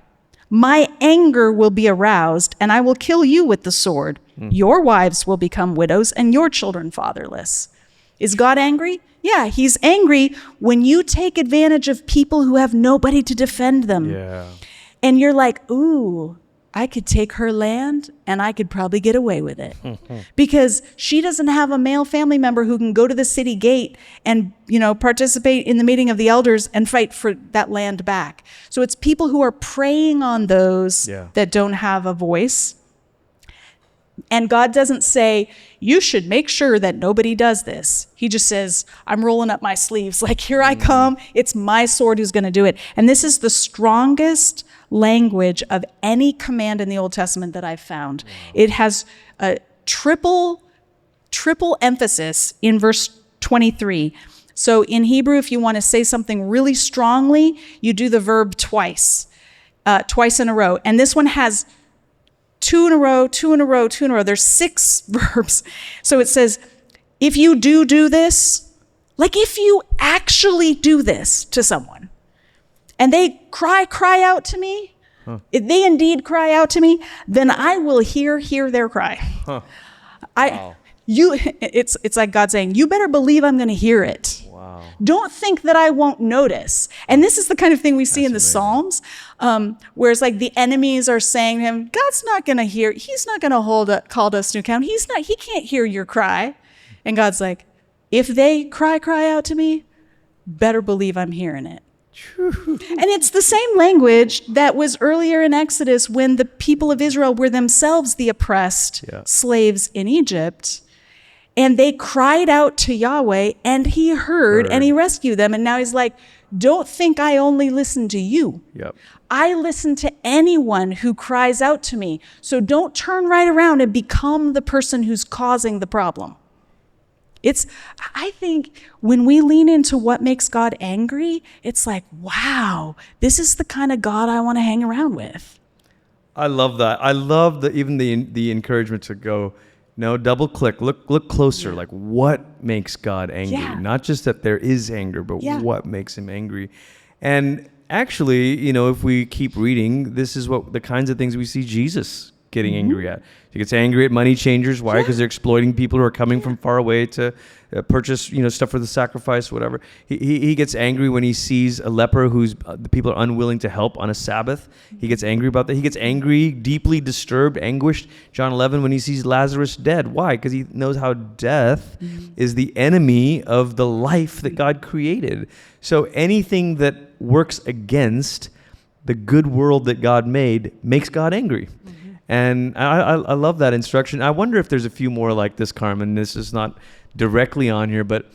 My anger will be aroused, and I will kill you with the sword. Your wives will become widows, and your children fatherless. Is God angry? Yeah, he's angry when you take advantage of people who have nobody to defend them. And you're like, ooh, I could take her land and I could probably get away with it because she doesn't have a male family member who can go to the city gate and, participate in the meeting of the elders and fight for that land back. So it's people who are preying on those that don't have a voice. And God doesn't say, you should make sure that nobody does this. He just says, I'm rolling up my sleeves. Like, here I come. It's my sword who's going to do it. And this is the strongest language of any command in the Old Testament that I've found. It has a triple emphasis in verse 23. So in Hebrew, if you want to say something really strongly, you do the verb twice in a row. And this one has 2 in a row, 2 in a row, 2 in a row. There's 6 verbs. So it says, if you do this, like if you actually do this to someone, and they cry out to me, if they indeed cry out to me, then I will hear their cry. It's like God saying, you better believe I'm going to hear it. Don't think that I won't notice. And this is the kind of thing we see in the Psalms, where it's like the enemies are saying to him, God's not going to hear, he's not going to call us to account. He can't hear your cry. And God's like, if they cry out to me, better believe I'm hearing it. And it's the same language that was earlier in Exodus when the people of Israel were themselves the oppressed slaves in Egypt. And they cried out to Yahweh, and he heard and he rescued them. And now he's like, don't think I only listen to you. I listen to anyone who cries out to me. So don't turn right around and become the person who's causing the problem. I think when we lean into what makes God angry, it's like, wow, this is the kind of God I want to hang around with. I love that. I love even the encouragement to go, no, double click, look closer. Like, what makes God angry? Not just that there is anger, but what makes him angry. And actually, if we keep reading, this is what the kinds of things we see Jesus getting angry at. He gets angry at money changers. Why? Because they're exploiting people who are coming from far away to purchase, stuff for the sacrifice, whatever. He gets angry when he sees a leper who's the people are unwilling to help on a Sabbath. He gets angry about that. He gets angry, deeply disturbed, anguished. John 11, when he sees Lazarus dead. Why? Because he knows how death is the enemy of the life that God created. So anything that works against the good world that God made makes God angry. And I love that instruction. I wonder if there's a few more like this, Carmen. This is not directly on here, but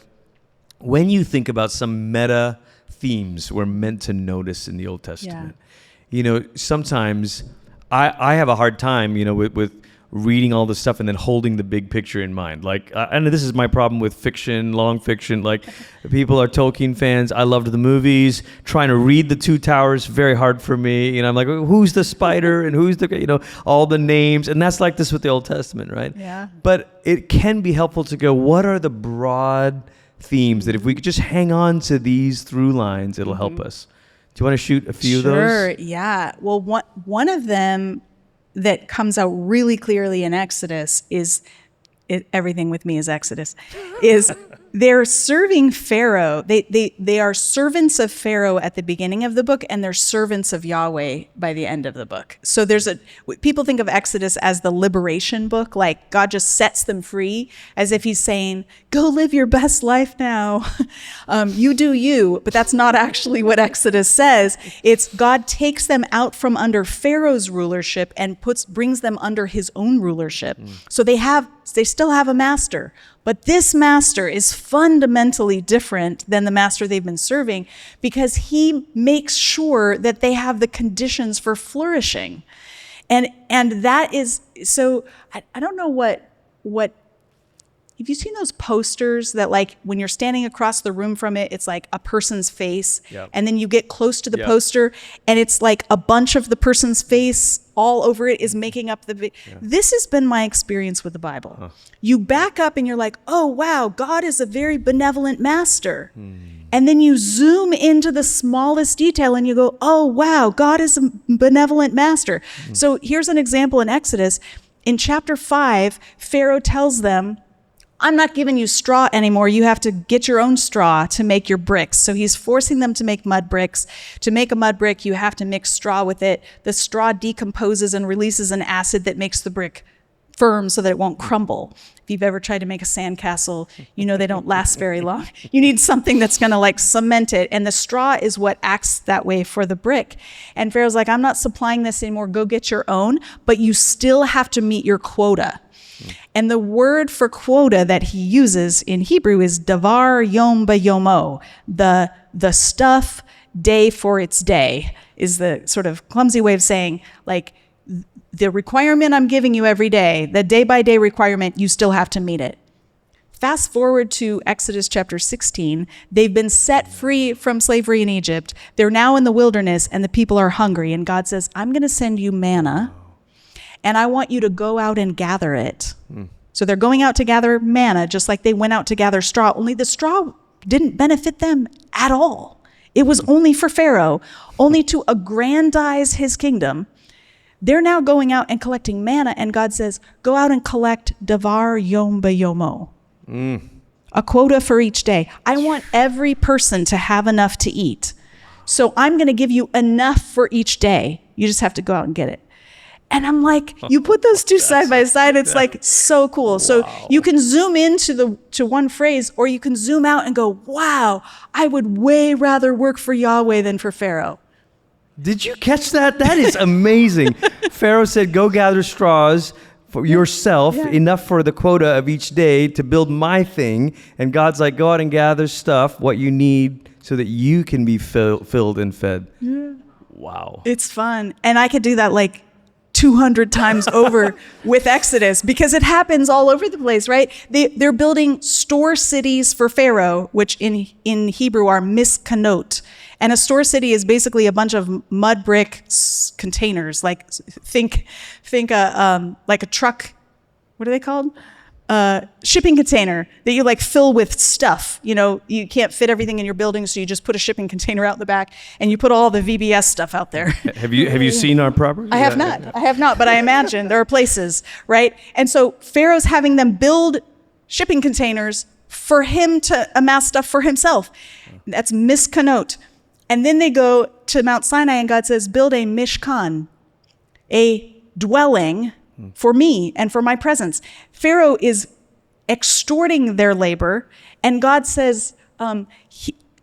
when you think about some meta themes we're meant to notice in the Old Testament, sometimes I have a hard time, with reading all this stuff and then holding the big picture in mind. Like, and this is my problem with fiction, long fiction. Like, people are Tolkien fans. I loved the movies. Trying to read The Two Towers, very hard for me. I'm like, who's the spider and who's the, all the names. And that's like this with the Old Testament, right? Yeah. But it can be helpful to go, what are the broad themes that if we could just hang on to these through lines, it'll help us. Do you want to shoot a few of those? Sure, yeah. Well, one of them that comes out really clearly in Exodus everything with me is Exodus, is they're serving Pharaoh. They are servants of Pharaoh at the beginning of the book, and they're servants of Yahweh by the end of the book. So people think of Exodus as the liberation book, like God just sets them free, as if he's saying, go live your best life now. You do you, but that's not actually what Exodus says. It's God takes them out from under Pharaoh's rulership and brings them under his own rulership. So they still have a master, but this master is fundamentally different than the master they've been serving because he makes sure that they have the conditions for flourishing. And that is, so I don't know what, have you seen those posters that like when you're standing across the room from it, it's like a person's face and then you get close to the poster and it's like a bunch of the person's face all over it is making up This has been my experience with the Bible. You back up and you're like, oh wow, God is a very benevolent master. And then you zoom into the smallest detail and you go, oh wow, God is a benevolent master. So here's an example in Exodus. In chapter 5, Pharaoh tells them, I'm not giving you straw anymore. You have to get your own straw to make your bricks. So he's forcing them to make mud bricks. To make a mud brick, you have to mix straw with it. The straw decomposes and releases an acid that makes the brick firm so that it won't crumble. If you've ever tried to make a sandcastle, they don't last very long. You need something that's going to like cement it. And the straw is what acts that way for the brick. And Pharaoh's like, I'm not supplying this anymore. Go get your own, but you still have to meet your quota. And the word for quota that he uses in Hebrew is davar yom bayomo. The stuff day for its day is the sort of clumsy way of saying, like, the requirement I'm giving you every day, the day by day requirement, you still have to meet it. Fast forward to Exodus chapter 16. They've been set free from slavery in Egypt. They're now in the wilderness and the people are hungry. And God says, I'm going to send you manna. And I want you to go out and gather it. So they're going out to gather manna, just like they went out to gather straw, only the straw didn't benefit them at all. It was only for Pharaoh, only to aggrandize his kingdom. They're now going out and collecting manna, and God says, go out and collect davar yom bayomo, a quota for each day. I want every person to have enough to eat. So I'm going to give you enough for each day. You just have to go out and get it. And I'm like, you put those two side by side, it's like so cool. So you can zoom into to one phrase, or you can zoom out and go, wow, I would way rather work for Yahweh than for Pharaoh. Did you catch that? That is amazing. Pharaoh said, go gather straws for yourself, enough for the quota of each day to build my thing. And God's like, go out and gather stuff, what you need, so that you can be filled and fed. Yeah. Wow. It's fun. And I could do that like 200 times over with Exodus because it happens all over the place, right? They're building store cities for Pharaoh, which in Hebrew are miskanot. And a store city is basically a bunch of mud brick containers. Like think like a truck. What are they called? shipping container that you like fill with stuff. You know, you can't fit everything in your building, so you just put a shipping container out in the back and you put all the VBS stuff out there. Have you seen our property? I have not, but I imagine there are places, right? And so Pharaoh's having them build shipping containers for him to amass stuff for himself. That's misconnote. And then they go to Mount Sinai and God says, build a mishkan, a dwelling for me and for my presence. Pharaoh is extorting their labor, and God says,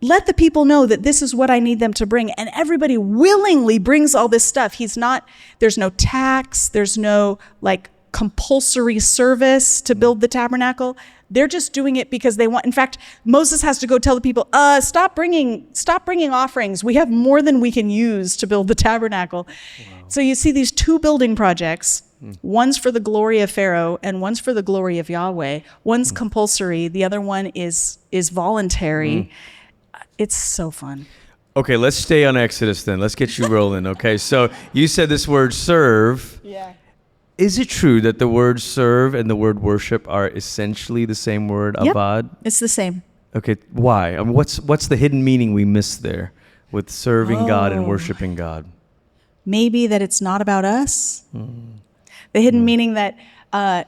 let the people know that this is what I need them to bring. And everybody willingly brings all this stuff. There's no tax, there's no like compulsory service to build the tabernacle. They're just doing it because they want. In fact, Moses has to go tell the people, stop bringing offerings. We have more than we can use to build the tabernacle. Wow. So you see these two building projects. One's for the glory of Pharaoh and one's for the glory of Yahweh. One's compulsory. The other one is voluntary. It's so fun. Okay, let's stay on Exodus then. Let's get you rolling. Okay, so you said this word serve. Yeah. Is it true that the word serve and the word worship are essentially the same word, Yep, avad? it's the same. Okay, why? I mean, what's the hidden meaning we missed there with serving God and worshiping God? Maybe that it's not about us. The hidden meaning that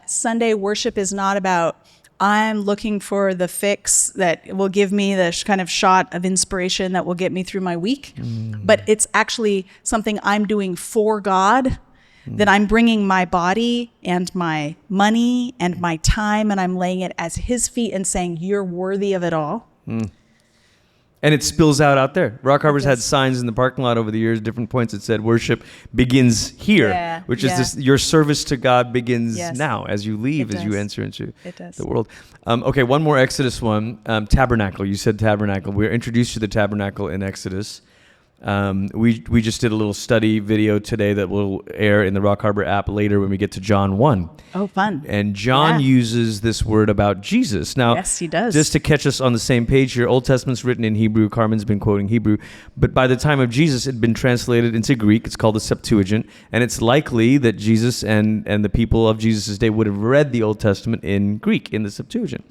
Sunday worship is not about, I'm looking for the fix that will give me the kind of shot of inspiration that will get me through my week. But it's actually something I'm doing for God, that I'm bringing my body and my money and my time, and I'm laying it at his feet and saying, you're worthy of it all. And it spills out there. Rock Harbor's had signs in the parking lot over the years, different points that said worship begins here, which is this, your service to God begins now as you leave, as you enter into the world. Okay, one more Exodus one. Tabernacle. You said tabernacle. We're introduced to the tabernacle in Exodus. We just did a little study video today that will air in the Rock Harbor app later when we get to John 1. Oh, fun. And John uses this word about Jesus. Now, yes, he does. Just to catch us on the same page here, Old Testament's written in Hebrew. Carmen's been quoting Hebrew. But by the time of Jesus, it had been translated into Greek. It's called the Septuagint. And it's likely that Jesus and the people of Jesus' day would have read the Old Testament in Greek, in the Septuagint.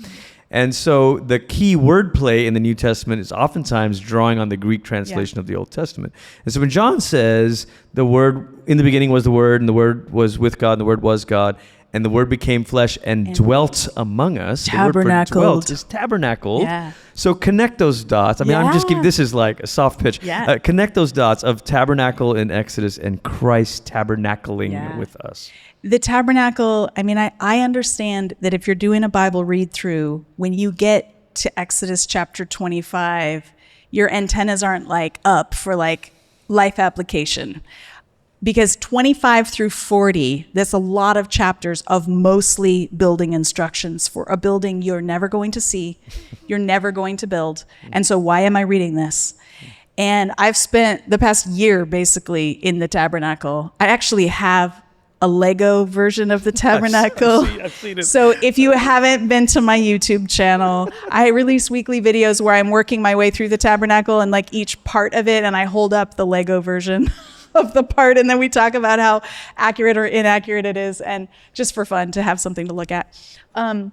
And so the key wordplay in the New Testament is oftentimes drawing on the Greek translation of the Old Testament. And so when John says the word, in the beginning was the Word, and the Word was with God, and the Word was God, and the Word became flesh and dwelt among us. Tabernacled. The word for dwelt is tabernacled. Yeah. So connect those dots. I mean, I'm just giving, this is like a soft pitch. Yeah. Connect those dots of tabernacle in Exodus and Christ tabernacling with us. The tabernacle, I mean, I understand that if you're doing a Bible read through, when you get to Exodus chapter 25, your antennas aren't like up for like life application. Because 25 through 40, there's a lot of chapters of mostly building instructions for a building you're never going to see, you're never going to build. And so why am I reading this? And I've spent the past year basically in the tabernacle. I actually have a Lego version of the tabernacle. I've seen it. So if you haven't been to my YouTube channel, I release weekly videos where I'm working my way through the tabernacle and like each part of it, and I hold up the Lego version of the part, and then we talk about how accurate or inaccurate it is, and just for fun to have something to look at. And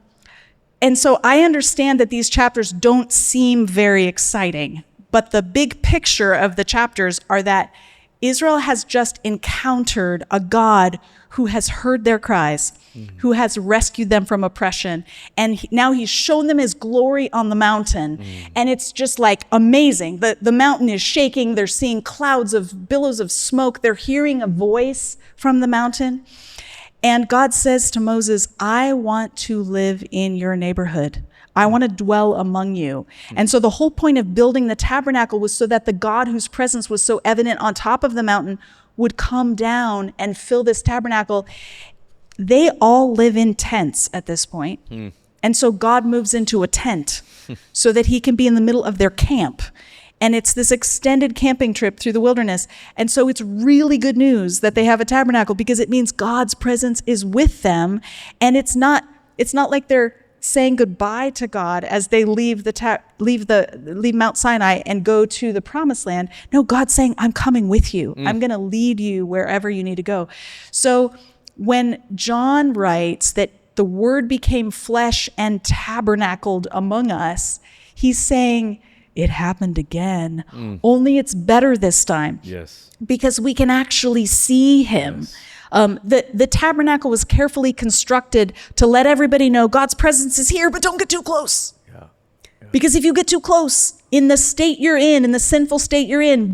so I understand that these chapters don't seem very exciting, but the big picture of the chapters are that Israel has just encountered a God who has heard their cries, who has rescued them from oppression. And now he's shown them his glory on the mountain. And it's just like amazing. The mountain is shaking. They're seeing clouds of billows of smoke. They're hearing a voice from the mountain. And God says to Moses, I want to live in your neighborhood. I want to dwell among you. And so the whole point of building the tabernacle was so that the God whose presence was so evident on top of the mountain would come down and fill this tabernacle. They all live in tents at this point. And so God moves into a tent so that he can be in the middle of their camp. And it's this extended camping trip through the wilderness. And so it's really good news that they have a tabernacle, because it means God's presence is with them. And it's not like they're saying goodbye to God as they leave Mount Sinai and go to the promised land. No, God's saying, I'm coming with you. I'm going to lead you wherever you need to go. So when John writes that the Word became flesh and tabernacled among us, he's saying, it happened again, only it's better this time. Yes. Because we can actually see him. Yes. The tabernacle was carefully constructed to let everybody know God's presence is here, but don't get too close. Yeah. Because if you get too close, in the state you're in the sinful state you're in,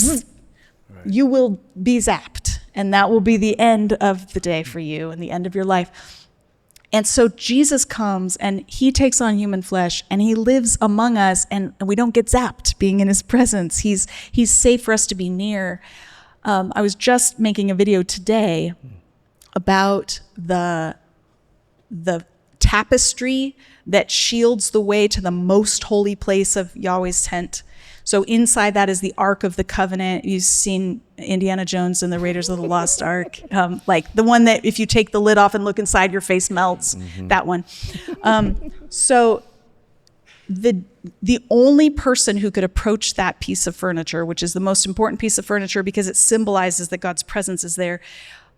you will be zapped. And that will be the end of the day for you and the end of your life. And so Jesus comes and he takes on human flesh and he lives among us, and we don't get zapped being in his presence. He's safe for us to be near. I was just making a video today about the tapestry that shields the way to the most holy place of Yahweh's tent. So inside that is the Ark of the Covenant. You've seen Indiana Jones and the Raiders of the Lost Ark, like the one that if you take the lid off and look inside, your face melts. That one. So the only person who could approach that piece of furniture, which is the most important piece of furniture because it symbolizes that God's presence is there,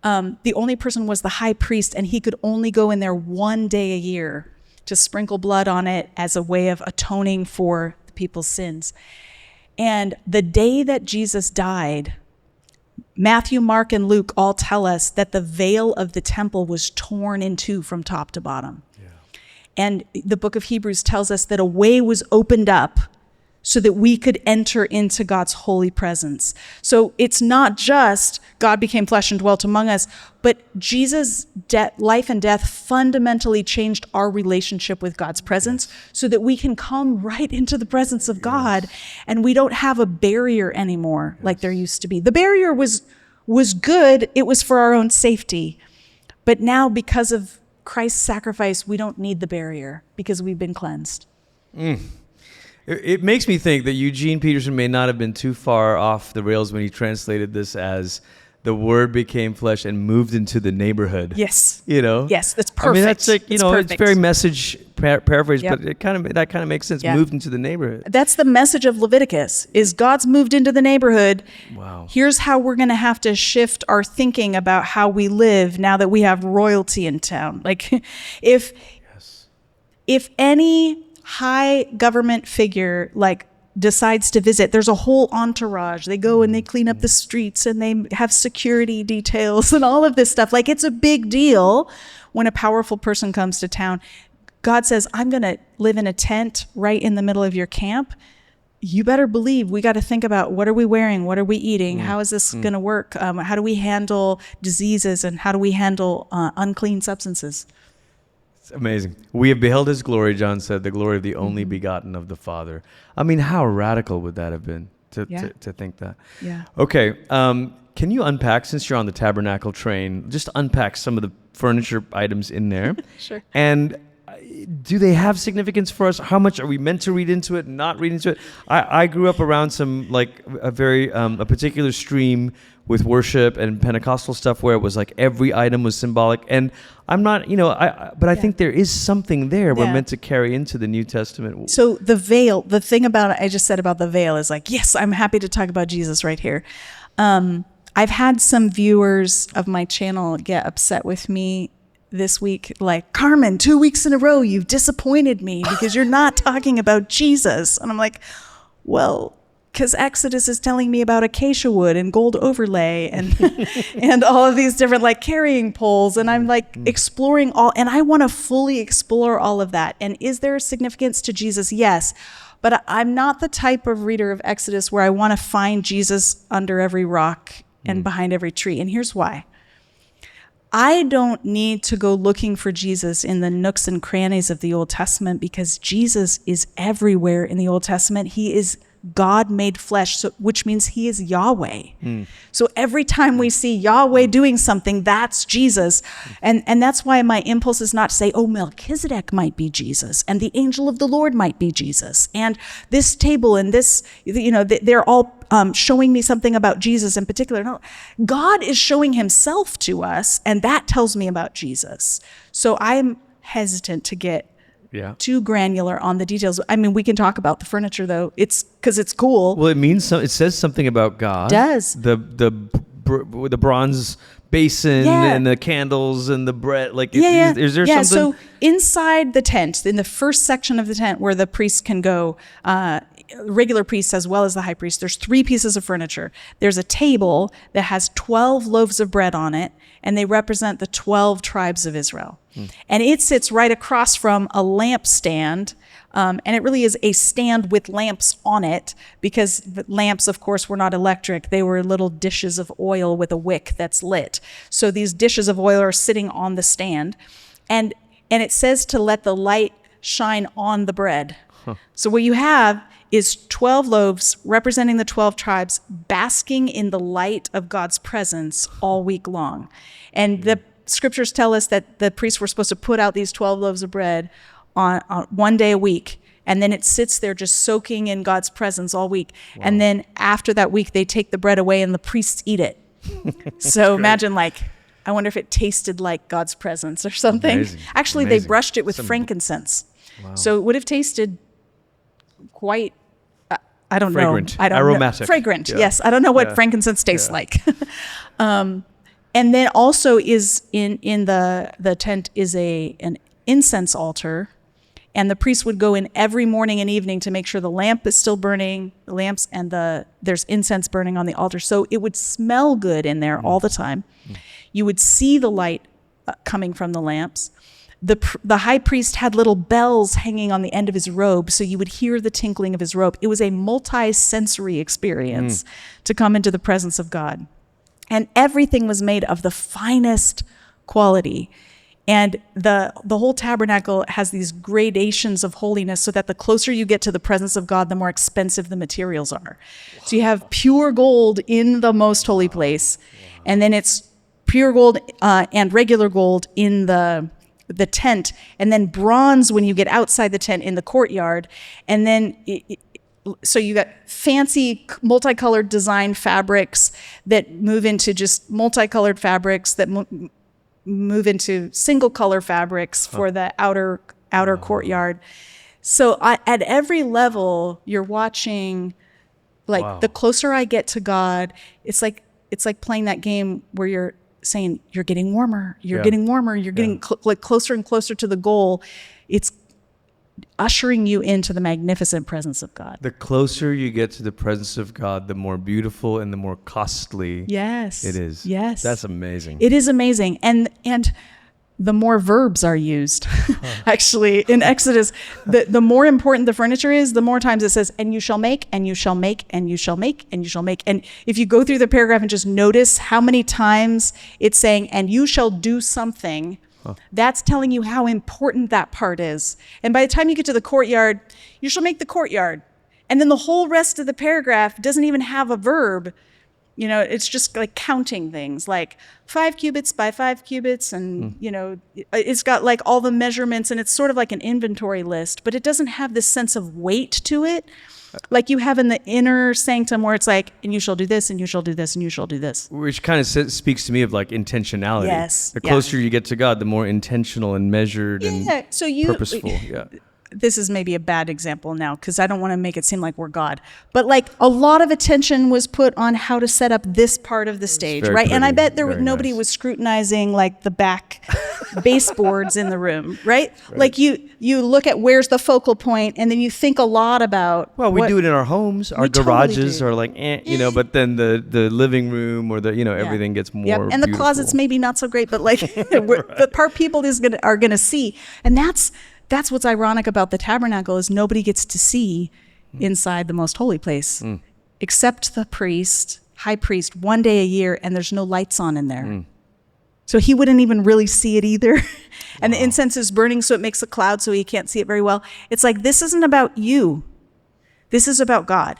the only person was the high priest, and he could only go in there one day a year to sprinkle blood on it as a way of atoning for the people's sins. And the day that Jesus died, Matthew, Mark, and Luke all tell us that the veil of the temple was torn in two from top to bottom. Yeah. And the book of Hebrews tells us that a way was opened up so that we could enter into God's holy presence. So it's not just God became flesh and dwelt among us, but Jesus' life and death fundamentally changed our relationship with God's presence so that we can come right into the presence of God, and we don't have a barrier anymore like there used to be. The barrier was good. It was for our own safety. But now, because of Christ's sacrifice, we don't need the barrier because we've been cleansed. It makes me think that Eugene Peterson may not have been too far off the rails when he translated this as the Word became flesh and moved into the neighborhood. Yes. You know? Yes, that's perfect. I mean, that's like, it's perfect. very message paraphrase, Yep. but that kind of makes sense. Yeah. Moved into the neighborhood. That's the message of Leviticus, is God's moved into the neighborhood. Wow. Here's how we're going to have to shift our thinking about how we live now that we have royalty in town. Like, if any high government figure decides to visit, there's a whole entourage. They go and they clean up the streets and they have security details and all of this stuff. Like, it's a big deal when a powerful person comes to town. God says, I'm going to live in a tent right in the middle of your camp. You better believe we got to think about, what are we wearing? What are we eating? How is this going to work? How do we handle diseases, and how do we handle unclean substances? Amazing. We have beheld his glory, John said, the glory of the only begotten of the Father. I mean, how radical would that have been to think that? Yeah. Okay. Can you unpack, since you're on the tabernacle train, just unpack some of the furniture items in there? Sure. And do they have significance for us? How much are we meant to read into it, not read into it? I grew up around some, a particular stream with worship and Pentecostal stuff where it was like every item was symbolic. And I'm not, but I think there is something there we're meant to carry into the New Testament. So the veil, the thing about I just said about the veil is yes, I'm happy to talk about Jesus right here. I've had some viewers of my channel get upset with me this week, like, Carmen, 2 weeks in a row, you've disappointed me because you're not talking about Jesus. And I'm like, well, because Exodus is telling me about acacia wood and gold overlay and and all of these different carrying poles, and I'm exploring all, and I want to fully explore all of that. And is there a significance to Jesus? Yes, but I'm not the type of reader of Exodus where I want to find Jesus under every rock and behind every tree. And here's why. I don't need to go looking for Jesus in the nooks and crannies of the Old Testament, because Jesus is everywhere in the Old Testament. He is God made flesh, which means he is Yahweh. So every time we see Yahweh doing something, that's Jesus. And that's why my impulse is not to say, oh, Melchizedek might be Jesus, and the angel of the Lord might be Jesus, and this table and this, they're all showing me something about Jesus in particular. No, God is showing himself to us, and that tells me about Jesus. So I'm hesitant to get too granular on the details. I mean, we can talk about the furniture, though. It's because it's cool. Well, it means it says something about God. It does. The bronze basin Yeah. and the candles and the bread. Like, Yeah. is there yeah. something? So inside the tent, in the first section of the tent where the priests can go, regular priests as well as the high priest, there's 3 pieces of furniture. There's a table that has 12 loaves of bread on it, and they represent the 12 tribes of Israel. And it sits right across from a lampstand. And it really is a stand with lamps on it, because the lamps, of course, were not electric. They were little dishes of oil with a wick that's lit. So these dishes of oil are sitting on the stand. And it says to let the light shine on the bread. So what you have is 12 loaves representing the 12 tribes basking in the light of God's presence all week long. And the scriptures tell us that the priests were supposed to put out these 12 loaves of bread on one day a week, and then it sits there just soaking in God's presence all week. Wow. And then after that week, they take the bread away and the priests eat it. So imagine, like, I wonder if it tasted like God's presence or something. Amazing. Actually, Amazing. they brushed it with frankincense. Wow. So it would have tasted quite, I don't Fragrant. know. I don't Aromatic. know. Fragrant, Yeah. yes. I don't know what Yeah. frankincense tastes Yeah. like. And then also is in the tent is an incense altar, and the priest would go in every morning and evening to make sure the lamp is still burning, the lamps, and there's incense burning on the altar. So it would smell good in there all the time. You would see the light coming from the lamps. The high priest had little bells hanging on the end of his robe, so you would hear the tinkling of his robe. It was a multi-sensory experience to come into the presence of God. And everything was made of the finest quality. And the whole tabernacle has these gradations of holiness, so that the closer you get to the presence of God, the more expensive the materials are. So you have pure gold in the most holy place, and then it's pure gold and regular gold in the tent, and then bronze when you get outside the tent in the courtyard. And then so you got fancy multicolored design fabrics that move into just multicolored fabrics that move into single color fabrics for the outer courtyard. So at every level, you're watching, like, the closer I get to God, it's like playing that game where you're saying you're getting warmer, you're getting warmer, you're getting like closer and closer to the goal. It's ushering you into the magnificent presence of God. The closer you get to the presence of God, the more beautiful and the more costly it is. Yes. That's amazing. It is amazing. And the more verbs are used. Actually, in Exodus, the more important the furniture is, the more times it says, and you shall make, and you shall make, and you shall make, and you shall make. And if you go through the paragraph and just notice how many times it's saying, and you shall do something, that's telling you how important that part is. And by the time you get to the courtyard, you shall make the courtyard. And then the whole rest of the paragraph doesn't even have a verb. You know, it's just like counting things, like 5 cubits by 5 cubits. And, you know, it's got like all the measurements, and it's sort of like an inventory list, but it doesn't have this sense of weight to it, like you have in the inner sanctum, where it's like, and you shall do this, and you shall do this, and you shall do this. Which kind of speaks to me of like intentionality. Yes. The closer you get to God, the more intentional and measured and purposeful. Yeah. This is maybe a bad example now, because I don't want to make it seem like we're God. But like a lot of attention was put on how to set up this part of the stage, right? Pretty, and I bet nobody nice. was scrutinizing like the back baseboards in the room, right? Like you look at where's the focal point, and then you think a lot about. Well, we do it in our homes, our garages totally are like, you know, but then the living room or everything gets more. Yep. And the closets maybe not so great, but like the part people are gonna see, and that's what's ironic about the tabernacle, is nobody gets to see inside the most holy place except the high priest, one day a year, and there's no lights on in there. So he wouldn't even really see it either. And the incense is burning, so it makes a cloud, so he can't see it very well. It's like, this isn't about you. This is about God.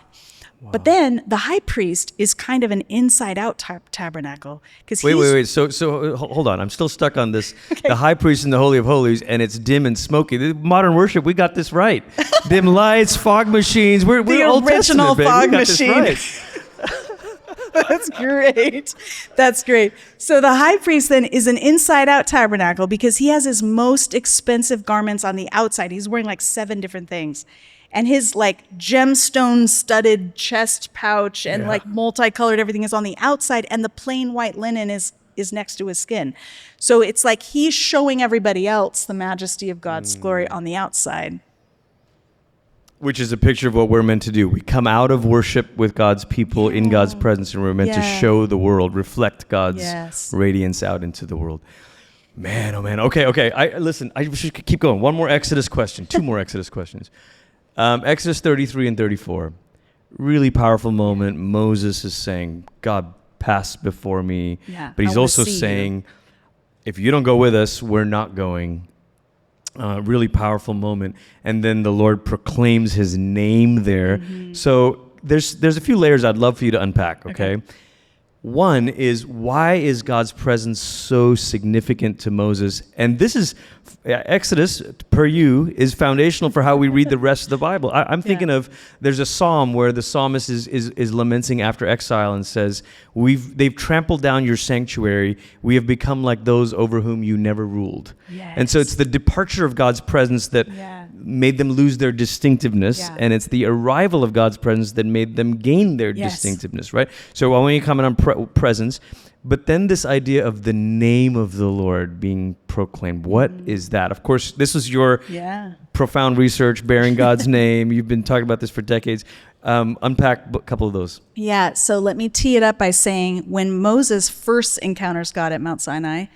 Wow. But then the high priest is kind of an inside-out tabernacle. Wait. So hold on. I'm still stuck on this. Okay. The high priest in the Holy of Holies, and it's dim and smoky. The modern worship, we got this right. Dim lights, fog machines. We're the Old original Testament, fog we got machine. This right. That's great. That's great. So the high priest then is an inside-out tabernacle, because he has his most expensive garments on the outside. He's wearing like 7 different things. And his like gemstone studded chest pouch and like multicolored everything is on the outside, and the plain white linen is is next to his skin. So it's like he's showing everybody else the majesty of God's glory on the outside. Which is a picture of what we're meant to do. We come out of worship with God's people in God's presence, and we're meant to show the world, reflect God's radiance out into the world. Man, oh man. Okay. I should keep going. One more Exodus question. Two more Exodus questions. Exodus 33 and 34. Really powerful moment. Moses is saying, God, pass before me. Yeah, but he's also saying, if you don't go with us, we're not going. Really powerful moment. And then the Lord proclaims his name there. So there's a few layers I'd love for you to unpack, okay? One is, why is God's presence so significant to Moses? And this is, Exodus, per you, is foundational for how we read the rest of the Bible. I'm thinking of, there's a psalm where the psalmist is lamenting after exile and says, they've trampled down your sanctuary. We have become like those over whom you never ruled. Yes. And so it's the departure of God's presence that made them lose their distinctiveness, and it's the arrival of God's presence that made them gain their distinctiveness, right? So I want you to comment on presence, but then this idea of the name of the Lord being proclaimed. What is that? Of course, this was your profound research, bearing God's name. You've been talking about this for decades. Unpack a couple of those. Yeah, so let me tee it up by saying when Moses first encounters God at Mount Sinai,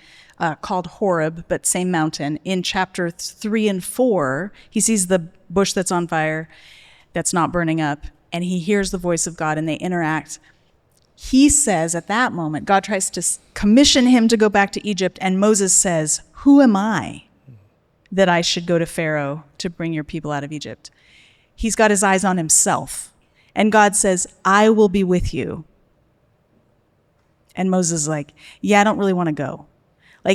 called Horeb, but same mountain, in chapter 3 and 4, he sees the bush that's on fire, that's not burning up, and he hears the voice of God and they interact. He says at that moment, God tries to commission him to go back to Egypt, and Moses says, who am I that I should go to Pharaoh to bring your people out of Egypt? He's got his eyes on himself. And God says, I will be with you. And Moses is like, yeah, I don't really want to go.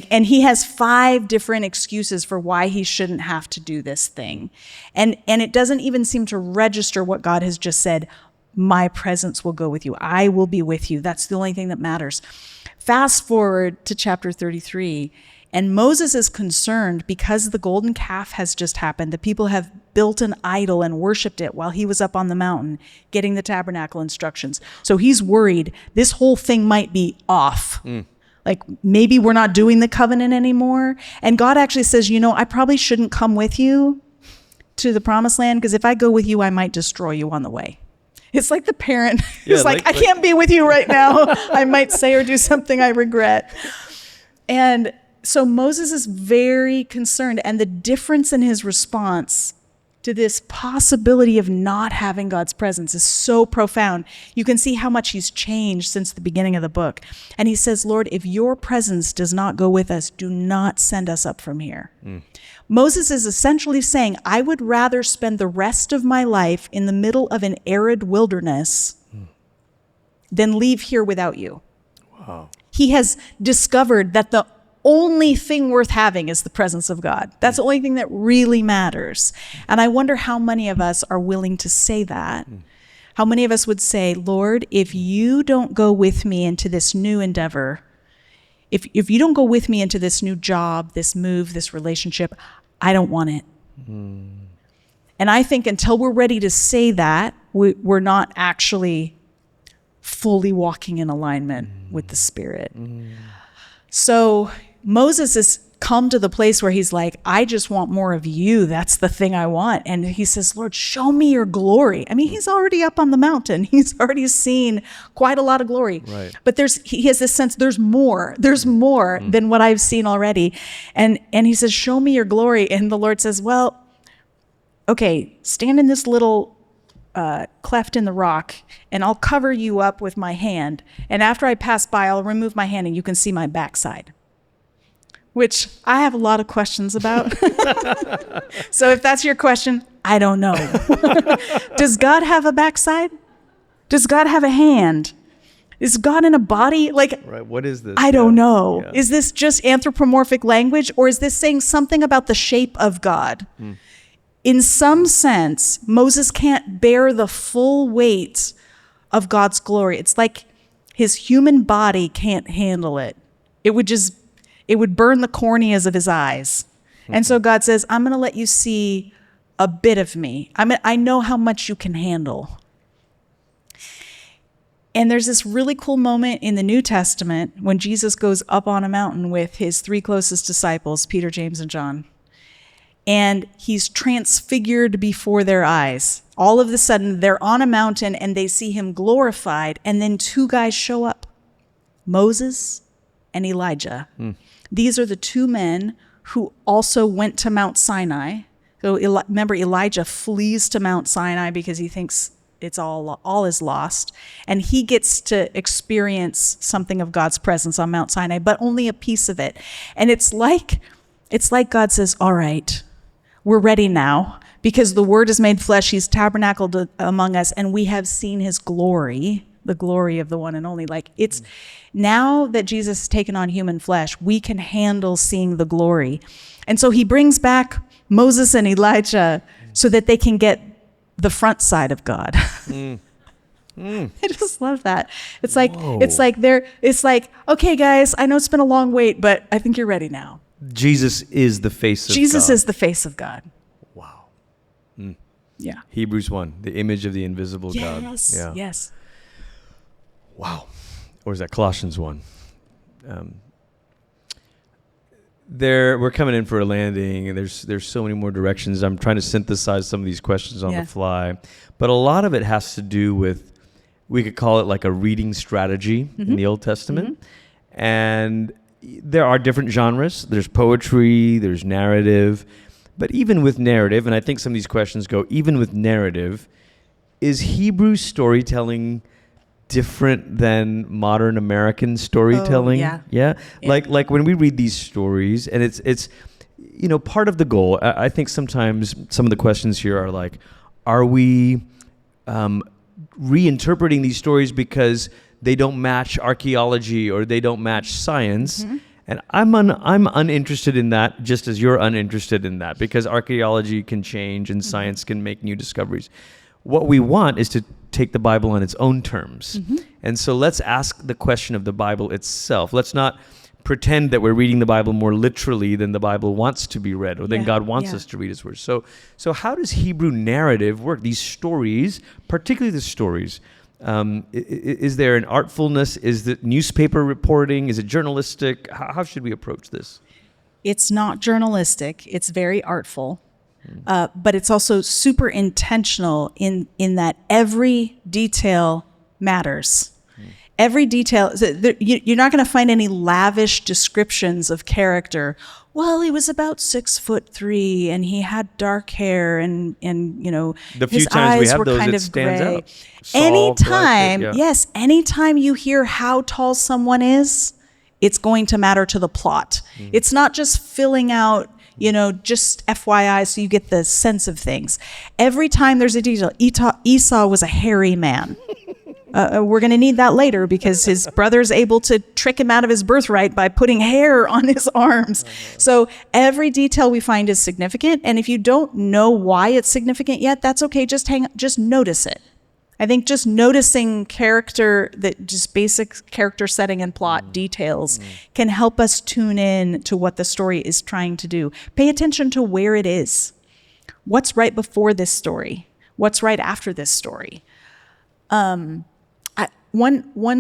And he has 5 different excuses for why he shouldn't have to do this thing. And it doesn't even seem to register what God has just said. My presence will go with you. I will be with you. That's the only thing that matters. Fast forward to chapter 33, and Moses is concerned because the golden calf has just happened. The people have built an idol and worshiped it while he was up on the mountain getting the tabernacle instructions. So he's worried this whole thing might be off. Maybe we're not doing the covenant anymore. And God actually says, I probably shouldn't come with you to the promised land, because if I go with you, I might destroy you on the way. It's like the parent who's I can't be with you right now. I might say or do something I regret. And so Moses is very concerned. And the difference in his response to this possibility of not having God's presence is so profound. You can see how much he's changed since the beginning of the book. And he says, Lord, if your presence does not go with us, do not send us up from here. Moses is essentially saying, I would rather spend the rest of my life in the middle of an arid wilderness than leave here without you. Wow. He has discovered that the only thing worth having is the presence of God. That's the only thing that really matters. And I wonder how many of us are willing to say that. How many of us would say, Lord, if you don't go with me into this new endeavor, if you don't go with me into this new job, this move, this relationship, I don't want it. And I think until we're ready to say that, we're not actually fully walking in alignment with the Spirit. So Moses has come to the place where he's like, I just want more of you. That's the thing I want. And he says, Lord, show me your glory. I mean, he's already up on the mountain. He's already seen quite a lot of glory. Right. But he has this sense, there's more than what I've seen already. And he says, show me your glory. And the Lord says, well, okay, stand in this little cleft in the rock, and I'll cover you up with my hand. And after I pass by, I'll remove my hand and you can see my backside. Which I have a lot of questions about. So if that's your question, I don't know. Does God have a backside? Does God have a hand? Is God in a body? Right. What is this? I don't know. Yeah. Is this just anthropomorphic language, or is this saying something about the shape of God? In some sense, Moses can't bear the full weight of God's glory. It's like his human body can't handle it. It would burn the corneas of his eyes. And so God says, I'm going to let you see a bit of me. I know how much you can handle. And there's this really cool moment in the New Testament when Jesus goes up on a mountain with his 3 closest disciples, Peter, James, and John. And he's transfigured before their eyes. All of a sudden, they're on a mountain and they see him glorified. And then 2 guys show up, Moses and Elijah. These are the 2 men who also went to Mount Sinai. So remember, Elijah flees to Mount Sinai because he thinks it's all is lost. And he gets to experience something of God's presence on Mount Sinai, but only a piece of it. And it's like God says, all right, we're ready now because the Word is made flesh. He's tabernacled among us, and we have seen his glory, the glory of the one and only. Like, it's now that Jesus has taken on human flesh, we can handle seeing the glory. And so he brings back Moses and Elijah so that they can get the front side of God. I just love that. It's like, okay, guys, I know it's been a long wait, but I think you're ready now. Jesus is the face of God. Jesus is the face of God. Wow. Yeah. Hebrews 1, the image of the invisible God. Yes. Wow. Or is that Colossians 1? We're coming in for a landing, and there's so many more directions. I'm trying to synthesize some of these questions on the fly. But a lot of it has to do with, we could call it like a reading strategy in the Old Testament. And there are different genres. There's poetry, there's narrative. But even with narrative, and I think some of these questions go, even with narrative, is Hebrew storytelling different than modern American storytelling? Yeah. Like when we read these stories, and it's part of the goal. I think sometimes some of the questions here are like, are we reinterpreting these stories because they don't match archaeology or they don't match science? And I'm uninterested in that, just as you're uninterested in that, because archaeology can change and science can make new discoveries. What we want is to take the Bible on its own terms. And so let's ask the question of the Bible itself. Let's not pretend that we're reading the Bible more literally than the Bible wants to be read or than God wants us to read his words. So how does Hebrew narrative work? These stories, particularly the stories, is there an artfulness? Is it newspaper reporting? Is it journalistic? How should we approach this? It's not journalistic. It's very artful. But it's also super intentional in that every detail matters. Every detail, you're not going to find any lavish descriptions of character. Well, he was about 6'3" and he had dark hair and the few his times we eyes have were those, kind it of stands gray. out. Saul, Anytime you hear how tall someone is, it's going to matter to the plot. It's not just filling out, just FYI so you get the sense of things. Every time there's a detail, Esau was a hairy man. We're going to need that later because his brother's able to trick him out of his birthright by putting hair on his arms. So every detail we find is significant. And if you don't know why it's significant yet, that's okay. Just notice it. I think just noticing character, that just basic character setting and plot details can help us tune in to what the story is trying to do. Pay attention to where it is. What's right before this story? What's right after this story? One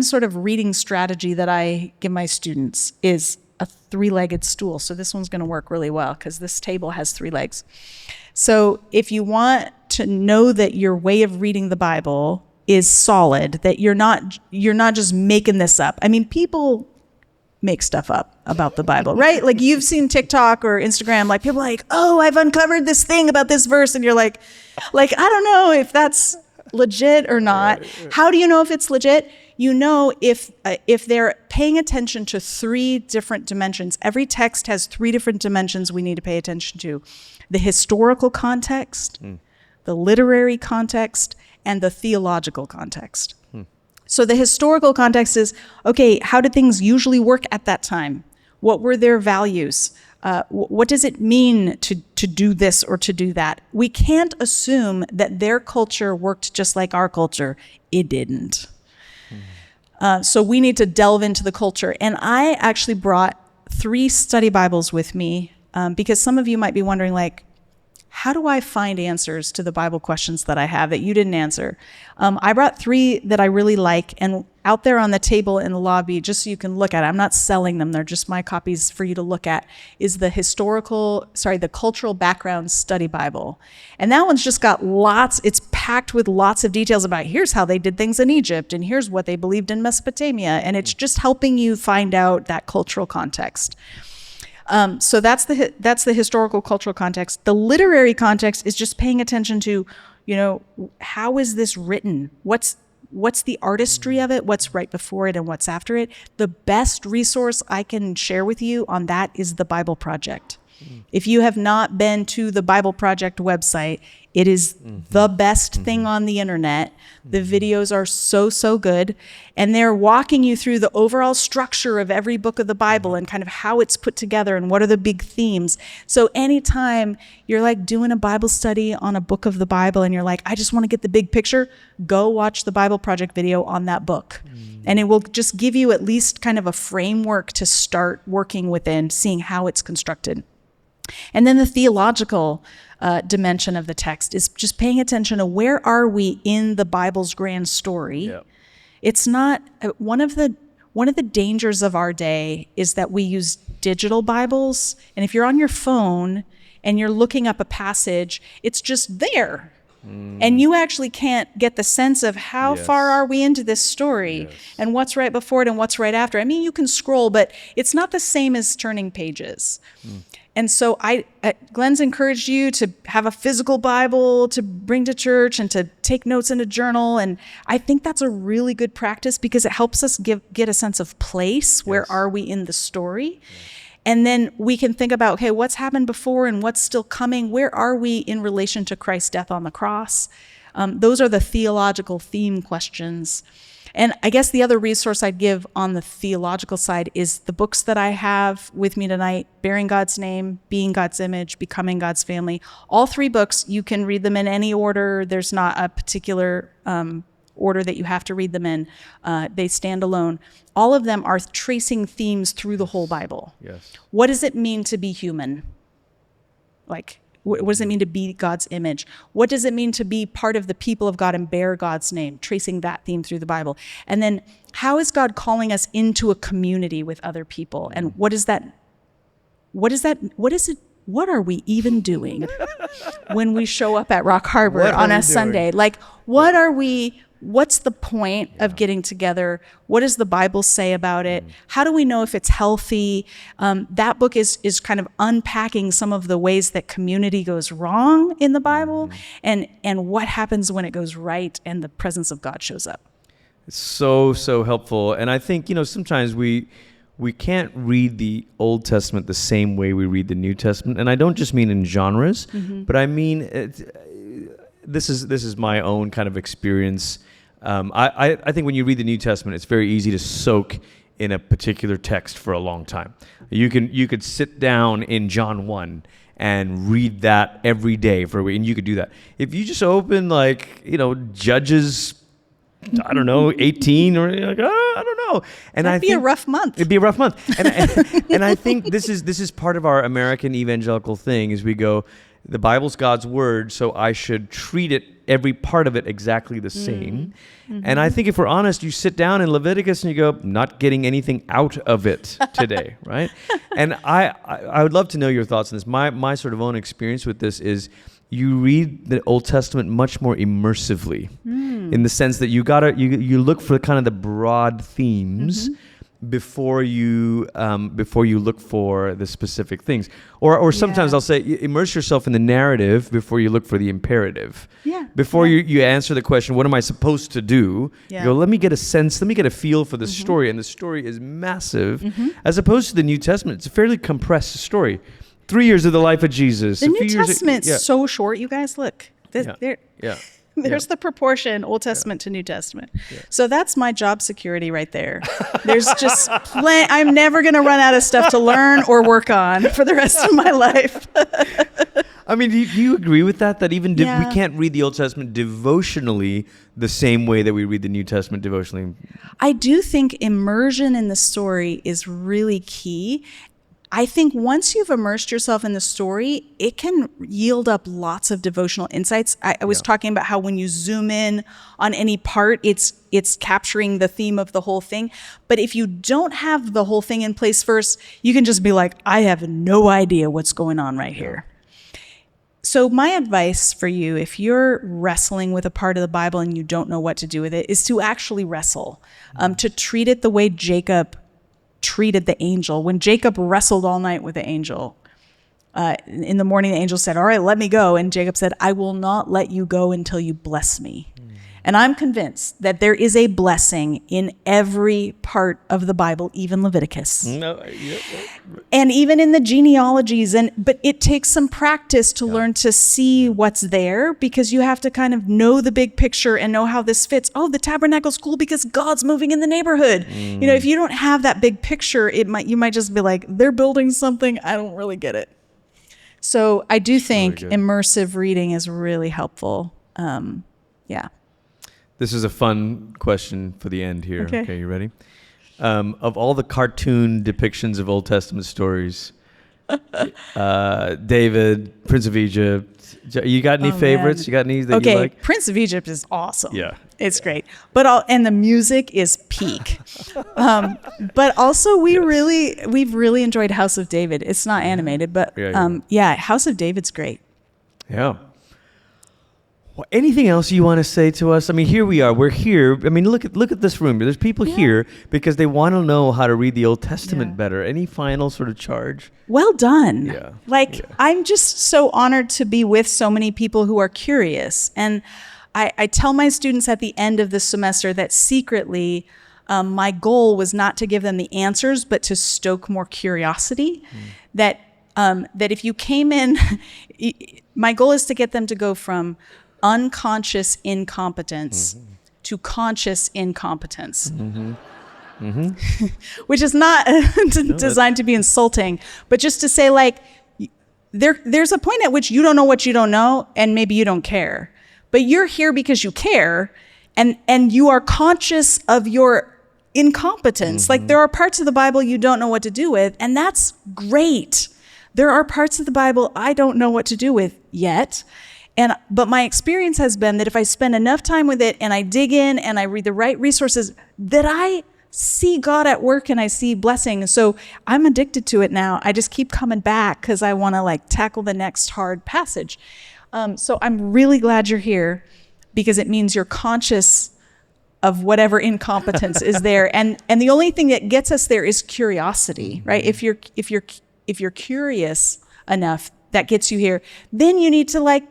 sort of reading strategy that I give my students is a 3-legged stool. So this one's going to work really well because this table has 3 legs. So if you want to know that your way of reading the Bible is solid, that you're not just making this up. I mean, people make stuff up about the Bible, right? Like you've seen TikTok or Instagram, like people are like, oh, I've uncovered this thing about this verse. And you're like, I don't know if that's legit or not. How do you know if it's legit? You know if they're paying attention to 3 different dimensions. Every text has 3 different dimensions we need to pay attention to. The historical context, the literary context, and the theological context. So the historical context is, okay, how did things usually work at that time? What were their values? What does it mean to do this or to do that? We can't assume that their culture worked just like our culture. It didn't. So we need to delve into the culture. And I actually brought 3 study Bibles with me because some of you might be wondering, like, how do I find answers to the Bible questions that I have that you didn't answer? I brought 3 that I really like, and out there on the table in the lobby, just so you can look at it, I'm not selling them, they're just my copies for you to look at, is the Cultural Background Study Bible. And that one's just got it's packed with lots of details about here's how they did things in Egypt, and here's what they believed in Mesopotamia, and it's just helping you find out that cultural context. So that's the historical cultural context. The literary context is just paying attention to, how is this written? What's the artistry of it? What's right before it and what's after it? The best resource I can share with you on that is the Bible Project. If you have not been to the Bible Project website, it is the best thing on the internet. The videos are so good. And they're walking you through the overall structure of every book of the Bible and kind of how it's put together and what are the big themes. So anytime you're like doing a Bible study on a book of the Bible and you're like, I just want to get the big picture, go watch the Bible Project video on that book. And it will just give you at least kind of a framework to start working within, seeing how it's constructed. And then the theological dimension of the text is just paying attention to where are we in the Bible's grand story. Yep. It's not one of the dangers of our day is that we use digital Bibles, and if you're on your phone and you're looking up a passage, it's just there. And you actually can't get the sense of how far are we into this story and what's right before it and what's right after. I mean, you can scroll, but it's not the same as turning pages. And so Glenn's encouraged you to have a physical Bible to bring to church and to take notes in a journal. And I think that's a really good practice because it helps us get a sense of place. Where are we in the story? And then we can think about, okay, what's happened before and what's still coming? Where are we in relation to Christ's death on the cross? Those are the theological theme questions. And I guess the other resource I'd give on the theological side is the books that I have with me tonight, Bearing God's Name, Being God's Image, Becoming God's Family. All 3 books, you can read them in any order. There's not a particular order that you have to read them in. They stand alone. All of them are tracing themes through the whole Bible. Yes. What does it mean to be human? Like, what does it mean to be God's image? What does it mean to be part of the people of God and bear God's name? Tracing that theme through the Bible. And then how is God calling us into a community with other people? And what are we even doing when we show up at Rock Harbor on a Sunday? Like, what's the point of getting together? What does the Bible say about it? How do we know if it's healthy? That book is kind of unpacking some of the ways that community goes wrong in the Bible and what happens when it goes right and the presence of God shows up. It's so helpful. And I think, sometimes we can't read the Old Testament the same way we read the New Testament. And I don't just mean in genres, but I mean, this is my own kind of experience. I think when you read the New Testament, it's very easy to soak in a particular text for a long time. You could sit down in John 1 and read that every day for a week, and you could do that. If you just open Judges, I don't know, 18 or I don't know. And That'd be a rough month. It'd be a rough month. And I think this is part of our American evangelical thing is we go, the Bible's God's word, so I should treat it, every part of it, exactly the same. And I think if we're honest, you sit down in Leviticus and you go, not getting anything out of it today, right? And I would love to know your thoughts on this. My sort of own experience with this is you read the Old Testament much more immersively in the sense that you look for kind of the broad themes before you look for the specific things, or sometimes I'll say immerse yourself in the narrative before you look for the imperative. Before you answer the question, what am I supposed to do? You go, let me get a sense, let me get a feel for the story, and the story is massive, as opposed to the New Testament. It's a fairly compressed story. 3 years of the life of Jesus. The New Testament's so short, you guys. Look, there's the proportion Old Testament to New Testament. So that's my job security right there. There's just I'm never going to run out of stuff to learn or work on for the rest of my life. I mean, do you agree with that? That even we can't read the Old Testament devotionally the same way that we read the New Testament devotionally? I do think immersion in the story is really key. I think once you've immersed yourself in the story, it can yield up lots of devotional insights. I was talking about how when you zoom in on any part, it's capturing the theme of the whole thing. But if you don't have the whole thing in place first, you can just be like, I have no idea what's going on right here. So my advice for you, if you're wrestling with a part of the Bible and you don't know what to do with it, is to actually wrestle, to treat it the way Jacob treated the angel. When Jacob wrestled all night with the angel, in the morning the angel said, all right, let me go. And Jacob said, I will not let you go until you bless me. And I'm convinced that there is a blessing in every part of the Bible, even Leviticus. And even in the genealogies. But it takes some practice to learn to see what's there, because you have to kind of know the big picture and know how this fits. Oh, the tabernacle's cool because God's moving in the neighborhood. You know, if you don't have that big picture, you might just be like, they're building something, I don't really get it. So I do think immersive reading is really helpful. Yeah. This is a fun question for the end here. Okay, you ready? Of all the cartoon depictions of Old Testament stories, David, Prince of Egypt, you got any favorites? Man. You got any that you like? Prince of Egypt is awesome. Yeah. It's great. And the music is peak. But also we've really enjoyed House of David. It's not animated, but House of David's great. Yeah. Well, anything else you want to say to us? I mean, here we are. We're here. I mean, look at this room. There's people here because they want to know how to read the Old Testament better. Any final sort of charge? Well done. Yeah. I'm just so honored to be with so many people who are curious. And I tell my students at the end of the semester that secretly my goal was not to give them the answers, but to stoke more curiosity. That if you came in, my goal is to get them to go from unconscious incompetence to conscious incompetence, which is not designed to be insulting, but just to say, like, there's a point at which you don't know what you don't know, and maybe you don't care, but you're here because you care, and you are conscious of your incompetence. Like, there are parts of the Bible you don't know what to do with, and that's great. There are parts of the Bible I don't know what to do with yet. But my experience has been that if I spend enough time with it and I dig in and I read the right resources, that I see God at work and I see blessing. So I'm addicted to it now. I just keep coming back because I want to tackle the next hard passage. So I'm really glad you're here, because it means you're conscious of whatever incompetence is there. And the only thing that gets us there is curiosity, right? If you're curious enough, that gets you here. Then you need to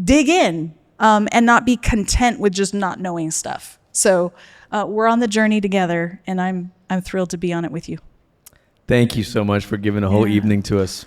dig in and not be content with just not knowing stuff. So we're on the journey together, and I'm thrilled to be on it with you. Thank you so much for giving a whole evening to us.